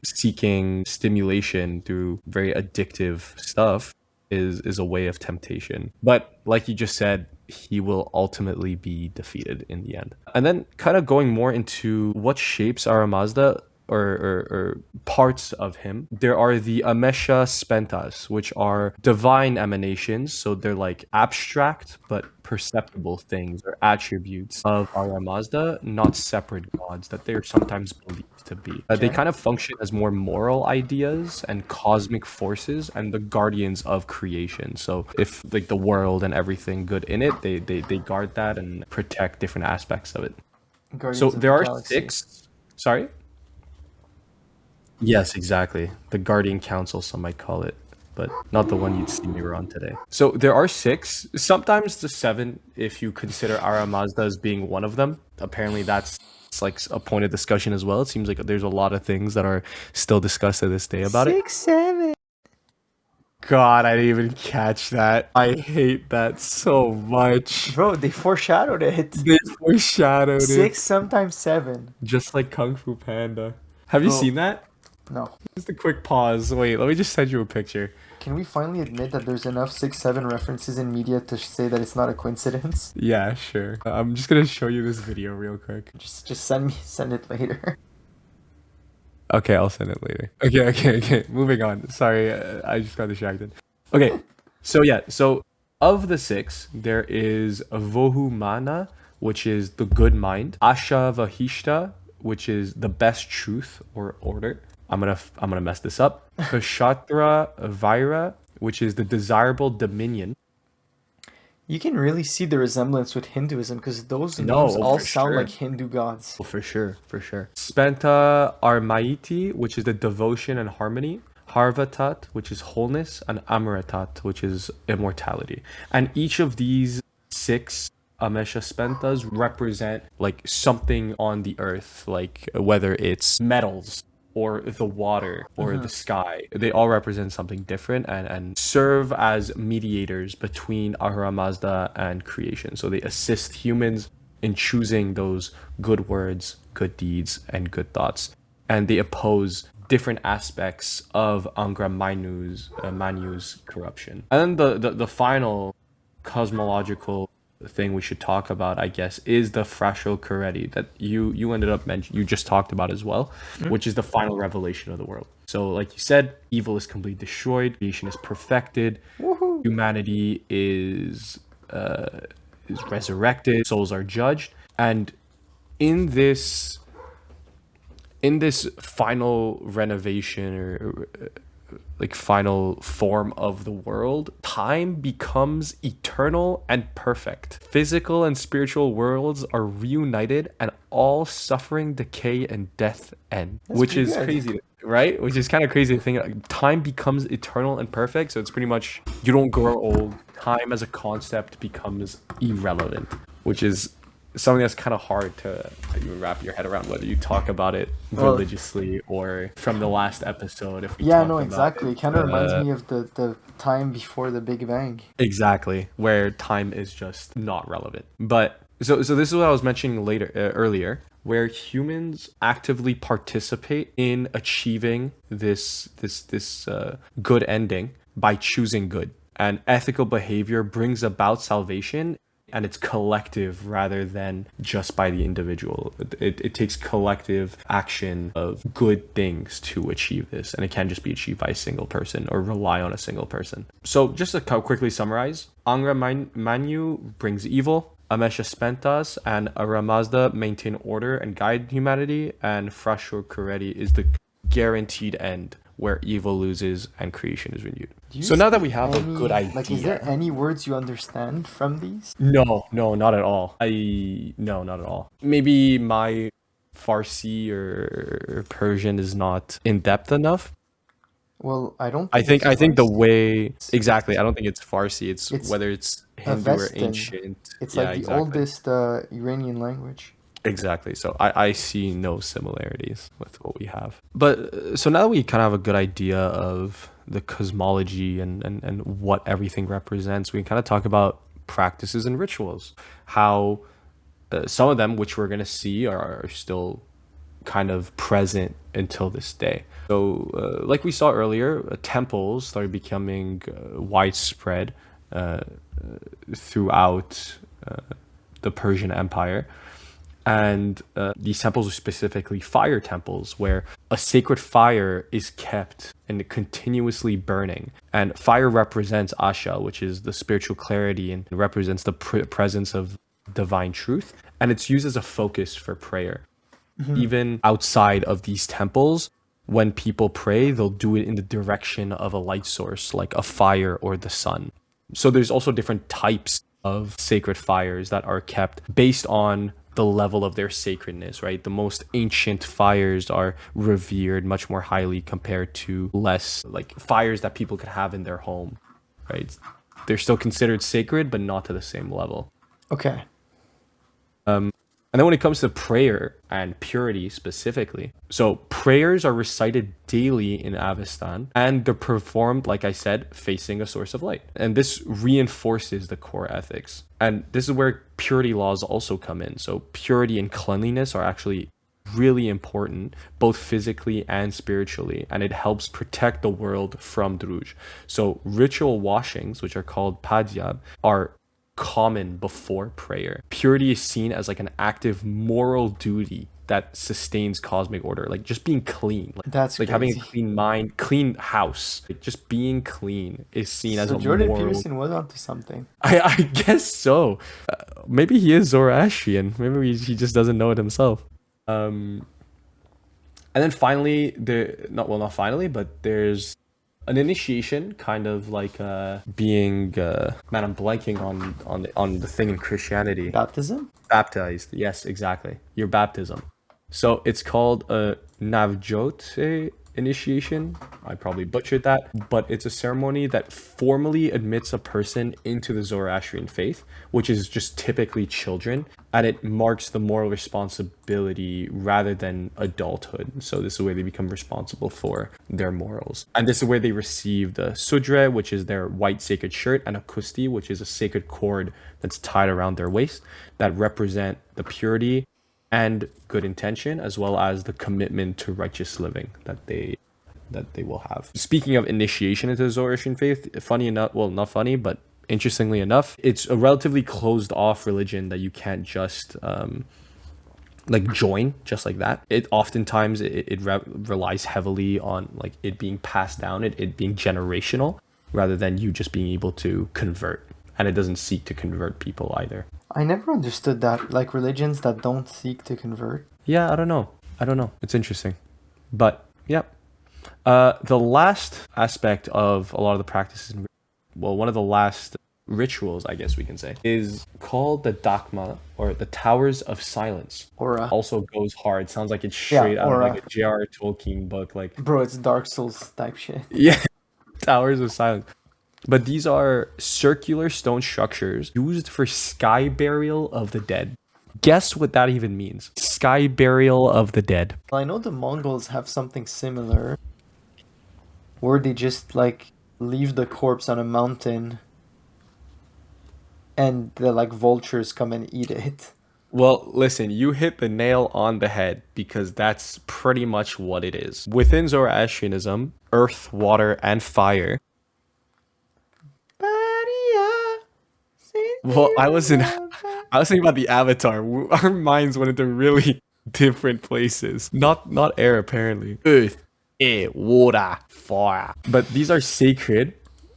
seeking stimulation through very addictive stuff is a way of temptation. But like you just said, he will ultimately be defeated in the end. And then kind of going more into what shapes Ahura Mazda or parts of him, there are the Amesha Spentas, which are divine emanations. So they're like abstract but perceptible things or attributes of Ahura Mazda, not separate gods that they are sometimes believed to be. They Okay. kind of function as more moral ideas and cosmic forces and the guardians of creation. So if like the world and everything good in it, they guard that and protect different aspects of it. Guardians So of there the are Galaxy. 6. Sorry? Yes, exactly. The Guardian Council, some might call it, but not the one you'd see me on today. So there are 6, sometimes the 7, if you consider Ahura Mazda as being one of them. Apparently, that's like a point of discussion as well. It seems like there's a lot of things that are still discussed to this day about it. 6, 7. God, I didn't even catch that. I hate that so much. Bro, they foreshadowed it. They foreshadowed 6, it, sometimes 7. just like Kung Fu Panda. Have you Bro. seen that? No. Just a quick pause. Wait, let me just send you a picture. Can we finally admit that there's enough 6, 7 references in media to say that it's not a coincidence? Yeah, sure. I'm just gonna show you this video real quick. Just send it later. Okay, I'll send it later. Okay. Moving on. Sorry, I just got distracted. Okay, so of the 6, there is Vohumana, which is the good mind. Ashavahishta, which is the best truth or order. I'm gonna mess this up. Kshatra Vaira, which is the desirable dominion. You can really see the resemblance with Hinduism because those No, names all for sound sure. like Hindu gods. Oh, for sure. Spenta Armaiti, which is the devotion and harmony. Harvatat, which is wholeness, and Amaratat, which is immortality. And each of these 6 Amesha Spentas represent like something on the earth, like whether it's metals or the water or the sky. They all represent something different and serve as mediators between Ahura Mazda and creation. So they assist humans in choosing those good words, good deeds, and good thoughts. And they oppose different aspects of Angra Mainyu's corruption. And then the final cosmological thing we should talk about, I guess, is the Frashal Kureti that you ended up you just talked about as well, which is the final revelation of the world. So, like you said, evil is completely destroyed, creation is perfected, Woohoo! humanity is resurrected, souls are judged, and in this final renovation or like final form of the world, time becomes eternal and perfect. Physical and spiritual worlds are reunited and all suffering, decay, and death end. That's Which pretty is good. crazy, right? Which is kind of crazy to think. Like, time becomes eternal and perfect, so it's pretty much you don't grow old. Time as a concept becomes irrelevant, which is something that's kind of hard to even wrap your head around, whether you talk about it Well, religiously or from the last episode. If we yeah, talked no, about exactly. it, It kind of reminds me of the time before the Big Bang. exactly, where time is just not relevant. But so this is what I was mentioning earlier, where humans actively participate in achieving this good ending by choosing good. And ethical behavior brings about salvation, and it's collective rather than just by the individual. It takes collective action of good things to achieve this, and it can't just be achieved by a single person or rely on a single person. So just to quickly summarize, Angra Manu brings evil, Amesha Spentas and Aramazda maintain order and guide humanity, and Frashur Kureti is the guaranteed end where evil loses and creation is renewed. Do you So now that speak we have a good any, like, is there idea. any words you understand from these? No, not at all. No, not at all. Maybe my Farsi or Persian is not in depth enough. Well, I don't I think think it's I think the Farsi. way exactly. I don't think it's Farsi. It's It's whether it's Hindu or Avestan. ancient. It's Yeah, like the exactly. oldest Iranian language. Exactly. So I see no similarities with what we have. But so now that we kind of have a good idea of the cosmology and what everything represents, we can kind of talk about practices and rituals. How some of them, which we're going to see, are still kind of present until this day. So, like we saw earlier, temples started becoming widespread uh, throughout the Persian Empire. And these temples are specifically fire temples where a sacred fire is kept and continuously burning. And fire represents Asha, which is the spiritual clarity and represents the presence of divine truth. And it's used as a focus for prayer. Even outside of these temples, when people pray, they'll do it in the direction of a light source, like a fire or the sun. So there's also different types of sacred fires that are kept based on the level of their sacredness, right? The most ancient fires are revered much more highly compared to less like fires that people could have in their home, right? They're still considered sacred, but not to the same level. Okay. And then when it comes to prayer and purity specifically, so prayers are recited daily in Avestan and they're performed, like I said, facing a source of light. And this reinforces the core ethics. And this is where purity laws also come in. So purity and cleanliness are actually really important, both physically and spiritually, and it helps protect the world from druj. So ritual washings, which are called padyab, are common before prayer. Purity is seen as like an active moral duty that sustains cosmic order, like just being clean, That's like having a crazy. clean mind, clean house, like just being clean is seen as So a Jordan moral. Peterson was onto something. I guess so. Maybe he is Zoroastrian. Maybe he just doesn't know it himself. And then finally, not finally, but there's an initiation, kind of like being man, I'm blanking on the thing in Christianity. Baptism? Baptized. Yes, exactly. Your baptism. So it's called a Navjot initiation. I probably butchered that, but it's a ceremony that formally admits a person into the Zoroastrian faith, which is just typically children, and it marks the moral responsibility rather than adulthood. So this is where they become responsible for their morals. And this is where they receive the sudre, which is their white sacred shirt, and a kusti, which is a sacred cord that's tied around their waist that represent the purity and good intention, as well as the commitment to righteous living that they will have. Speaking of initiation into the Zoroastrian faith, funny enough, well, not funny, but interestingly enough. It's a relatively closed off religion that you can't just like join just like that. It oftentimes relies heavily on like it being passed down, it being generational, rather than you just being able to convert. And it doesn't seek to convert people either. I never understood that, like religions that don't seek to convert. Yeah, I don't know. It's interesting. But yeah. The last aspect of a lot of the practices, well, one of the last rituals, I guess we can say, is called the Dakma, or the Towers of Silence. Aura. Also goes hard. Sounds like it's Yeah, straight out of aura. like a J.R. Tolkien book. Like, Bro, it's Dark Souls type shit. yeah, Towers of Silence. But these are circular stone structures used for sky burial of the dead. Guess what that even means? Sky burial of the dead. Well, I know the Mongols have something similar, where they just like leave the corpse on a mountain and the like vultures come and eat it. Well, listen, you hit the nail on the head because that's pretty much what it is. Within Zoroastrianism, earth, water, and fire. Well, I was thinking about the Avatar. Our minds went into really different places. Not air apparently. Earth, air, water, fire. But these are sacred,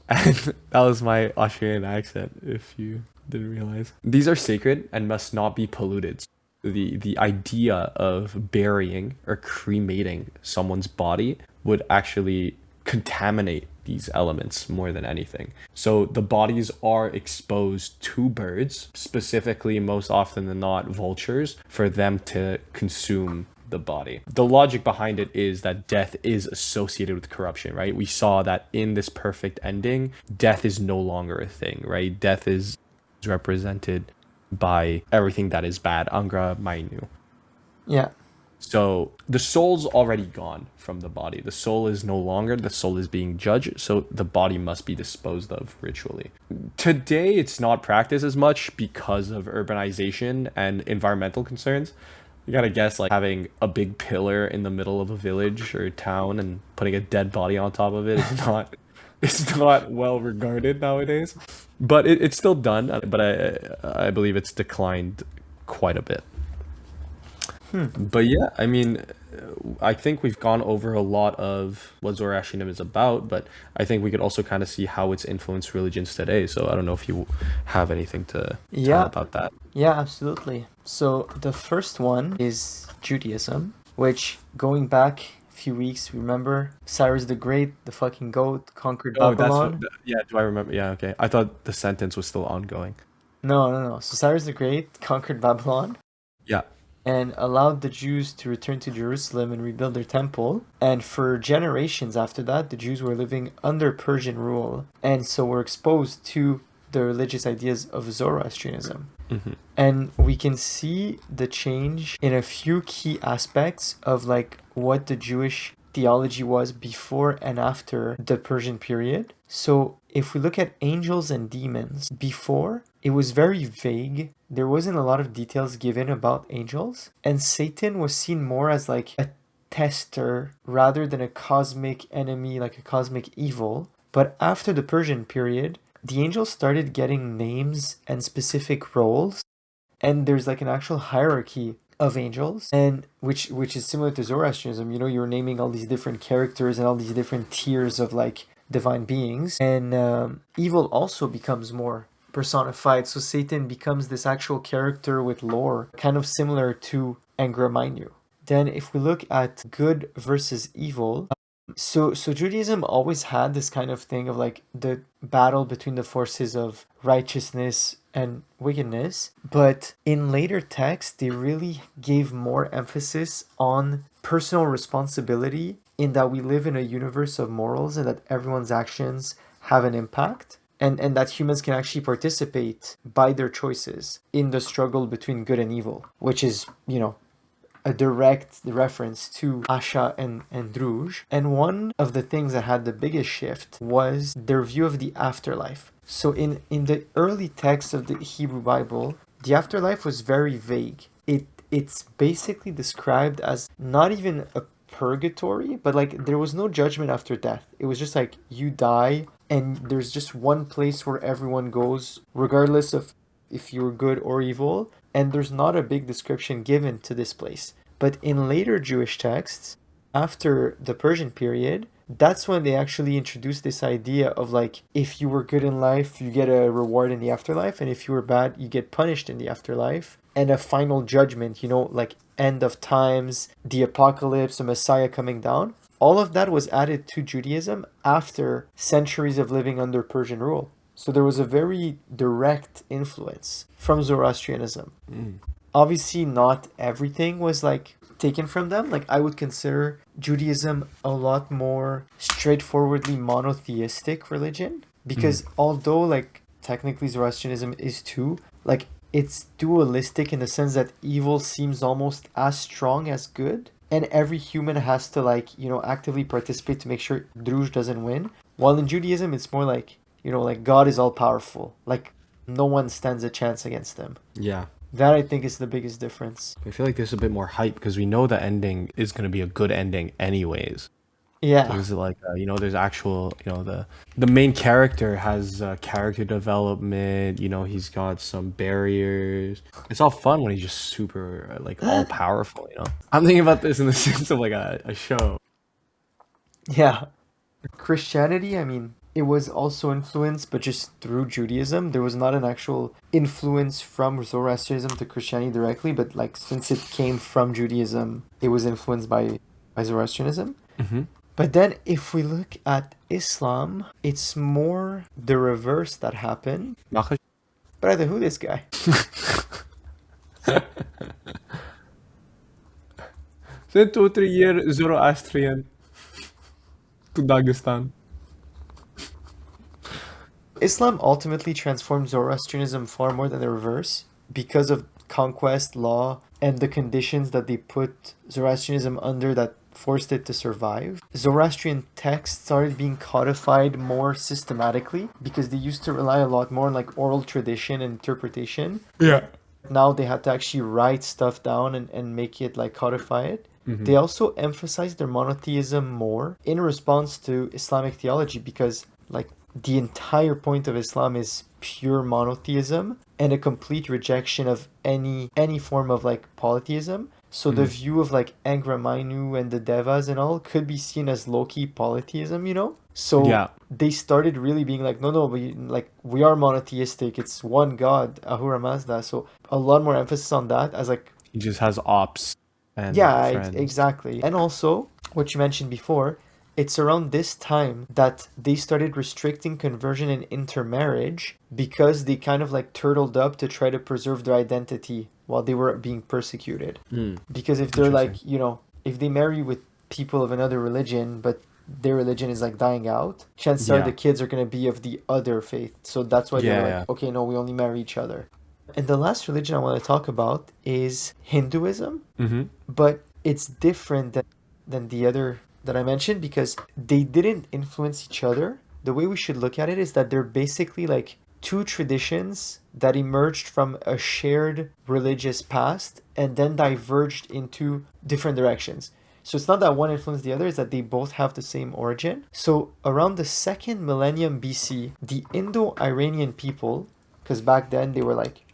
and that was my Australian accent. If you didn't realize, these are sacred and must not be polluted. The idea of burying or cremating someone's body would actually contaminate these elements more than anything. So the bodies are exposed to birds, specifically most often than not vultures, for them to consume the body. The logic behind it is that death is associated with corruption, right? We saw that in this perfect ending, death is no longer a thing, right? Death is represented by everything that is bad, Angra Mainyu. Yeah. So the soul's already gone from the body. The soul is no longer, the soul is being judged, so the body must be disposed of ritually. Today, it's not practiced as much because of urbanization and environmental concerns. You gotta guess, like having a big pillar in the middle of a village or town and putting a dead body on top of it is not, it's not well regarded nowadays. But it's still done, but I believe it's declined quite a bit. But yeah, I mean, I think we've gone over a lot of what Zoroastrianism is about, but I think we could also kind of see how it's influenced religions today. So I don't know if you have anything to Yeah. tell about that. Yeah, absolutely. So the first one is Judaism, which going back a few weeks, remember Cyrus the Great, the fucking goat, conquered Oh, that's Babylon? what, yeah, do I remember? Yeah, okay. I thought the sentence was still ongoing. No. So Cyrus the Great conquered Babylon Yeah. and allowed the Jews to return to Jerusalem and rebuild their temple. And for generations after that, the Jews were living under Persian rule, and so were exposed to the religious ideas of Zoroastrianism. Hmm. And we can see the change in a few key aspects of like what the Jewish theology was before and after the Persian period. So if we look at angels and demons, before it was very vague. There wasn't a lot of details given about angels, and Satan was seen more as like a tester rather than a cosmic enemy, like a cosmic evil. But after the Persian period, the angels started getting names and specific roles, and there's like an actual hierarchy of angels, and which is similar to Zoroastrianism. You know, you're naming all these different characters and all these different tiers of like divine beings, and evil also becomes more personified. So Satan becomes this actual character with lore, kind of similar to Angra Mainyu. Then if we look at good versus evil, so Judaism always had this kind of thing of like the battle between the forces of righteousness and wickedness, but in later texts they really gave more emphasis on personal responsibility, in that we live in a universe of morals and that everyone's actions have an impact, and that humans can actually participate by their choices in the struggle between good and evil, which is, you know, a direct reference to Asha and Druj. And one of the things that had the biggest shift was their view of the afterlife. So in the early texts of the Hebrew Bible, the afterlife was very vague. It's basically described as not even a purgatory, but like there was no judgment after death. It was just like you die and there's just one place where everyone goes, regardless of if you're good or evil, and there's not a big description given to this place. But in later Jewish texts, after the Persian period, that's when they actually introduced this idea of like if you were good in life, you get a reward in the afterlife, and if you were bad, you get punished in the afterlife, and a final judgment, like end of times, the apocalypse, a Messiah coming down. All of that was added to Judaism after centuries of living under Persian rule. So there was a very direct influence from Zoroastrianism. Obviously, not everything was like taken from them. Like I would consider Judaism a lot more straightforwardly monotheistic religion, because although like technically Zoroastrianism is too, like it's dualistic in the sense that evil seems almost as strong as good, and every human has to like actively participate to make sure Druj doesn't win. While in Judaism it's more like like God is all powerful, like no one stands a chance against him. Yeah. That I think is the biggest difference. I feel like there's a bit more hype because we know the ending is going to be a good ending anyways. Yeah. There's like, there's actual, the main character has character development, he's got some barriers. It's all fun when he's just super, like, all powerful, I'm thinking about this in the sense of like a show. Yeah. Christianity, I mean, it was also influenced, but just through Judaism. There was not an actual influence from Zoroastrianism to Christianity directly, but like since it came from Judaism, it was influenced by Zoroastrianism. Mm-hmm. But then if we look at Islam, it's more the reverse that happened. Brother, who this guy? Since 2-3 years Zoroastrian to Dagestan. Islam ultimately transformed Zoroastrianism far more than the reverse because of conquest, law, and the conditions that they put Zoroastrianism under that forced it to survive. Zoroastrian texts started being codified more systematically because they used to rely a lot more on like oral tradition and interpretation. Yeah. Now they had to actually write stuff down and make it like codify it. Mm-hmm. They also emphasized their monotheism more in response to Islamic theology because like the entire point of Islam is pure monotheism and a complete rejection of any form of like polytheism. So the view of like Angra Mainyu and the Devas and all could be seen as low-key polytheism, So they started really being like, no, we are monotheistic. It's one God, Ahura Mazda. So a lot more emphasis on that as like... He just has ops and friends. Exactly. And also, what you mentioned before, it's around this time that they started restricting conversion and intermarriage because they kind of like turtled up to try to preserve their identity while they were being persecuted. Because if they're like, if they marry with people of another religion, but their religion is like dying out, chances are the kids are going to be of the other faith. So that's why they're like, okay, no, we only marry each other. And the last religion I want to talk about is Hinduism. Mm-hmm. But it's different than the other that I mentioned because they didn't influence each other. The way we should look at it is that they're basically like two traditions that emerged from a shared religious past and then diverged into different directions. So it's not that one influenced the other, it's that they both have the same origin. So around the 2nd millennium BC, the Indo-Iranian people, because back then they were like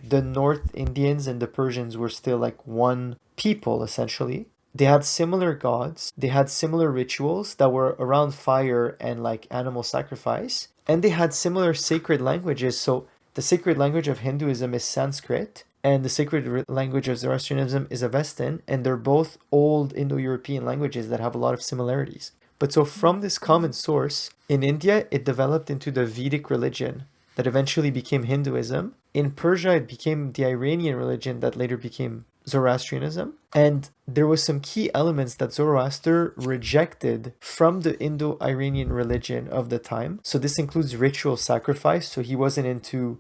the North Indians and the Persians were still like one people essentially. They had similar gods, they had similar rituals that were around fire and like animal sacrifice, and they had similar sacred languages. So the sacred language of Hinduism is Sanskrit, and the sacred language of Zoroastrianism is Avestan, and they're both old Indo-European languages that have a lot of similarities. But so from this common source, in India, it developed into the Vedic religion that eventually became Hinduism. In Persia, it became the Iranian religion that later became Zoroastrianism. And there was some key elements that Zoroaster rejected from the Indo-Iranian religion of the time. So this includes ritual sacrifice. So he wasn't into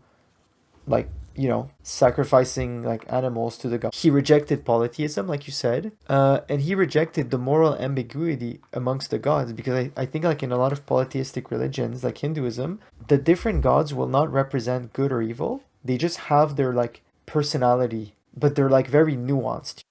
like, sacrificing like animals to the god. He rejected polytheism, like you said, and he rejected the moral ambiguity amongst the gods, because I think like in a lot of polytheistic religions, like Hinduism, the different gods will not represent good or evil. They just have their like personality, but they're like very nuanced.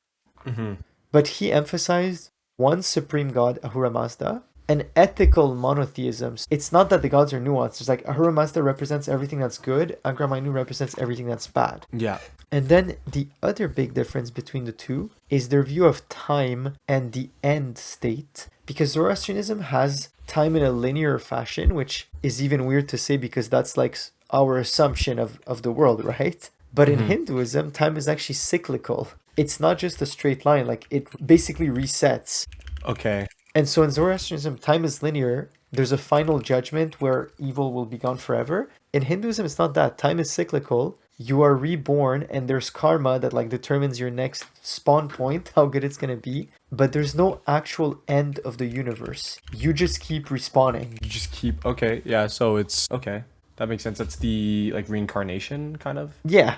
Mm-hmm. But he emphasized one supreme god, Ahura Mazda, an ethical monotheism. It's not that the gods are nuanced. It's like Ahura Mazda represents everything that's good, Agra Mainyu represents everything that's bad. Yeah. And then the other big difference between the two is their view of time and the end state. Because Zoroastrianism has time in a linear fashion, which is even weird to say because that's like our assumption of the world, right? But in Hinduism, time is actually cyclical. It's not just a straight line, like it basically resets. Okay. And so in Zoroastrianism, time is linear. There's a final judgment where evil will be gone forever. In Hinduism, it's not that. Time is cyclical. You are reborn, and there's karma that like determines your next spawn point, how good it's gonna be. But there's no actual end of the universe. You just keep respawning. You just keep. Okay. Yeah. So it's okay. That makes sense. That's the like reincarnation kind of. Yeah,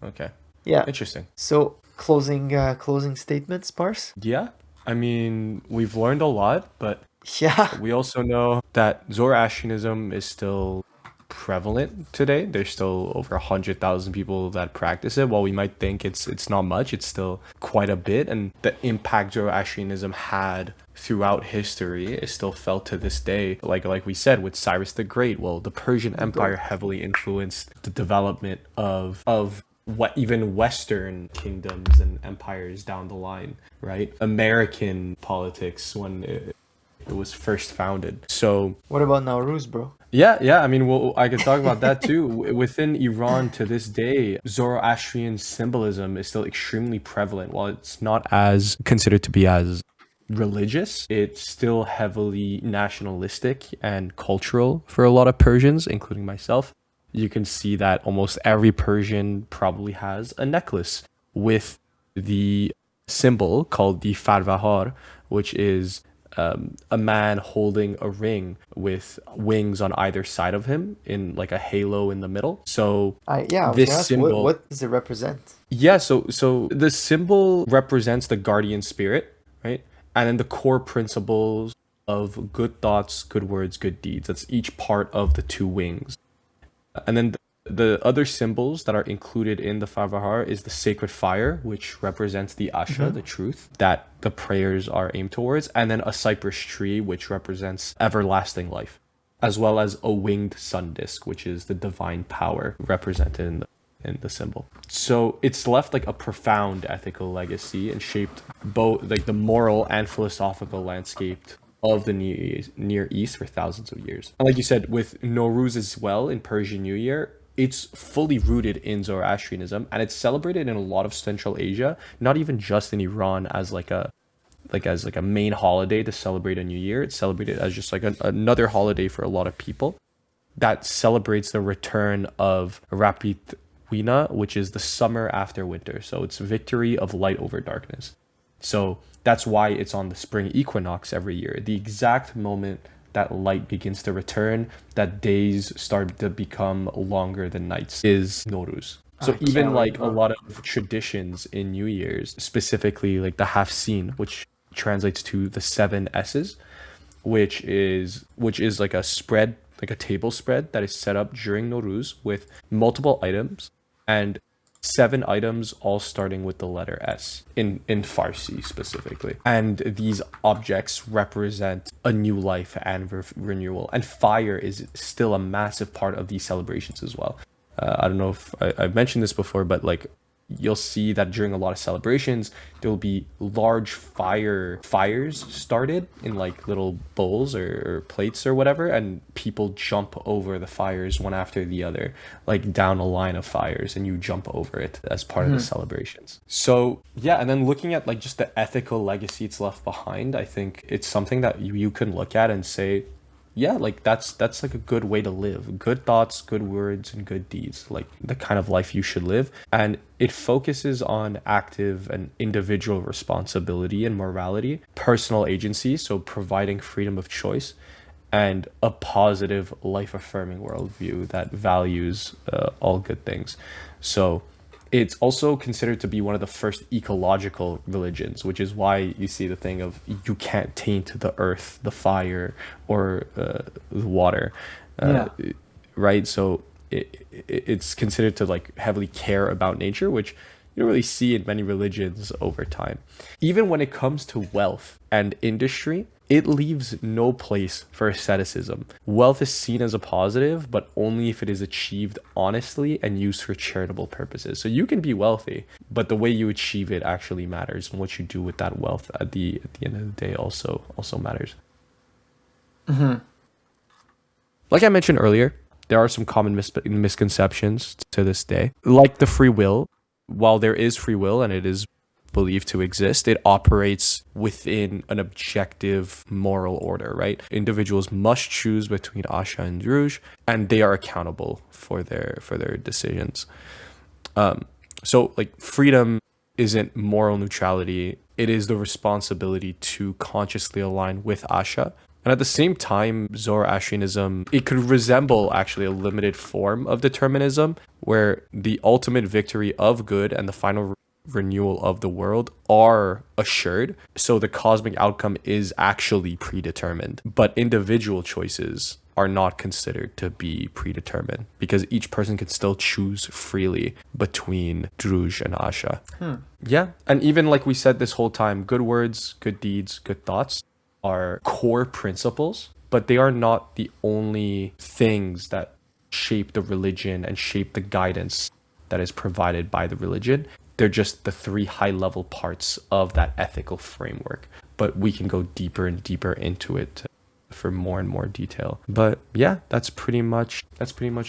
Okay. yeah. Interesting. So closing statements, Parse? Yeah. I mean, we've learned a lot, but Yeah. we also know that Zoroastrianism is still prevalent today. There's still over 100,000 people that practice it. While we might think it's not much, it's still quite a bit. And the impact Zoroastrianism had throughout history is still felt to this day. Like we said with Cyrus the Great, well, the Persian Empire heavily influenced the development of what even Western kingdoms and empires down the line, right? American politics when it was first founded. So What about Nowruz, bro? yeah. I mean, well, I could talk about that too. Within Iran to this day, Zoroastrian symbolism is still extremely prevalent. While it's not as considered to be as religious, it's still heavily nationalistic and cultural for a lot of Persians, including myself. You can see that almost every Persian probably has a necklace with the symbol called the Farvahar, which is a man holding a ring with wings on either side of him in like a halo in the middle. So I was this gonna ask, symbol, what does it represent? yeah, so the symbol represents the guardian spirit, right? And then the core principles of good thoughts, good words, good deeds. That's each part of the two wings. And then the other symbols that are included in the Favahar is the sacred fire, which represents the Asha, the truth, that the prayers are aimed towards, and then a cypress tree, which represents everlasting life, as well as a winged sun disk, which is the divine power represented in the symbol. So it's left like a profound ethical legacy and shaped both like the moral and philosophical landscape of the Near East for thousands of years. And like you said, with Nowruz as well in Persian New Year, it's fully rooted in Zoroastrianism and it's celebrated in a lot of Central Asia, not even just in Iran as like a main holiday to celebrate a new year. It's celebrated as just like another holiday for a lot of people that celebrates the return of Rapit Wina, which is the summer after winter. So it's victory of light over darkness. So that's why it's on the spring equinox every year. The exact moment that light begins to return, that days start to become longer than nights, is Nowruz. So even like a lot of traditions in New Year's, specifically like the Hafsin, which translates to the 7 S's, which is like a spread, like a table spread that is set up during Nowruz with multiple items and 7 items all starting with the letter S in Farsi specifically. And these objects represent a new life and renewal. And fire is still a massive part of these celebrations as well. I don't know if I've mentioned this before, but like you'll see that during a lot of celebrations, there will be large fires started in like little bowls or plates or whatever, and people jump over the fires one after the other, like down a line of fires, and you jump over it as part of the celebrations. So yeah, and then looking at like just the ethical legacy it's left behind, I think it's something that you can look at and say, yeah, like that's like a good way to live. Good thoughts, good words, and good deeds, like the kind of life you should live. And it focuses on active and individual responsibility and morality, personal agency, so providing freedom of choice, and a positive, life-affirming worldview that values all good things. So it's also considered to be one of the first ecological religions, which is why you see the thing of you can't taint the earth, the fire, or the water, right? So it's considered to like heavily care about nature, which you don't really see in many religions over time. Even when it comes to wealth and industry, it leaves no place for asceticism. Wealth is seen as a positive, but only if it is achieved honestly and used for charitable purposes. So you can be wealthy, but the way you achieve it actually matters, and what you do with that wealth at the end of the day also matters. Like I mentioned earlier, there are some common misconceptions to this day, like the free will. While there is free will and it is believed to exist, it operates within an objective moral order, right? Individuals must choose between Asha and Druj, and they are accountable for their decisions. So like freedom isn't moral neutrality. It is the responsibility to consciously align with Asha. And at the same time, Zoroastrianism, it could resemble actually a limited form of determinism, where the ultimate victory of good and the final renewal of the world are assured. So the cosmic outcome is actually predetermined, but individual choices are not considered to be predetermined, because each person can still choose freely between Druj and Asha. Yeah. And even like we said this whole time, good words, good deeds, good thoughts are core principles, but they are not the only things that shape the religion and shape the guidance that is provided by the religion. They're just the three high level parts of that ethical framework, but we can go deeper and deeper into it for more and more detail. But yeah, that's pretty much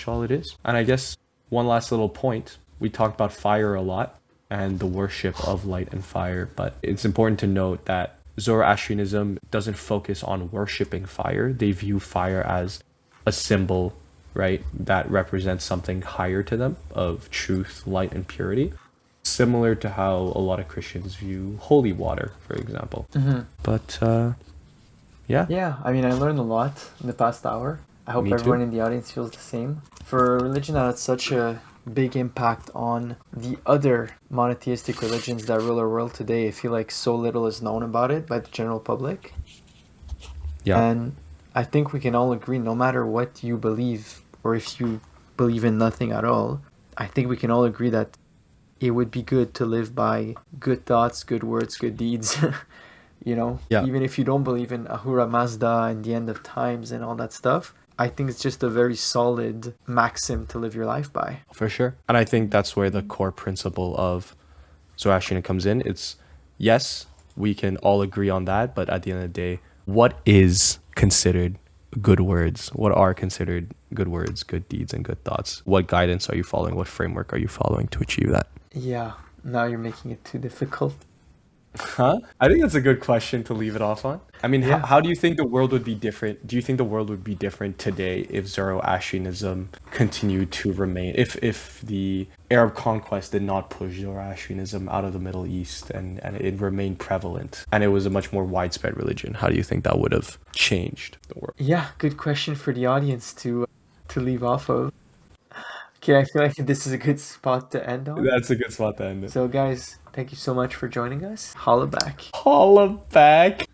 all it is. And I guess one last little point, we talked about fire a lot and the worship of light and fire, but it's important to note that Zoroastrianism doesn't focus on worshiping fire. They view fire as a symbol, right, that represents something higher to them of truth, light, and purity. Similar to how a lot of Christians view holy water, for example. But yeah. Yeah, I mean, I learned a lot in the past hour. I hope Me too. everyone in the audience feels the same. For a religion that had such a big impact on the other monotheistic religions that rule our world today, I feel like so little is known about it by the general public. Yeah. And I think we can all agree, no matter what you believe, or if you believe in nothing at all, I think we can all agree that it would be good to live by good thoughts, good words, good deeds. Yeah. Even if you don't believe in Ahura Mazda and the end of times and all that stuff, I think it's just a very solid maxim to live your life by. For sure. And I think that's where the core principle of Zoroastrianism comes in. It's, yes, we can all agree on that, but at the end of the day, what is considered good words? What are considered good words, good deeds, and good thoughts? What guidance are you following? What framework are you following to achieve that? Yeah, now you're making it too difficult. Huh? I think that's a good question to leave it off on. I mean, Yeah. how do you think the world would be different? Do you think the world would be different today if Zoroastrianism continued to remain? If the Arab conquest did not push Zoroastrianism out of the Middle East and it remained prevalent and it was a much more widespread religion, how do you think that would have changed the world? Yeah, good question for the audience to leave off of. Okay, I feel like this is a good spot to end on. That's a good spot to end it. So guys, thank you so much for joining us. Holla back. Holla back.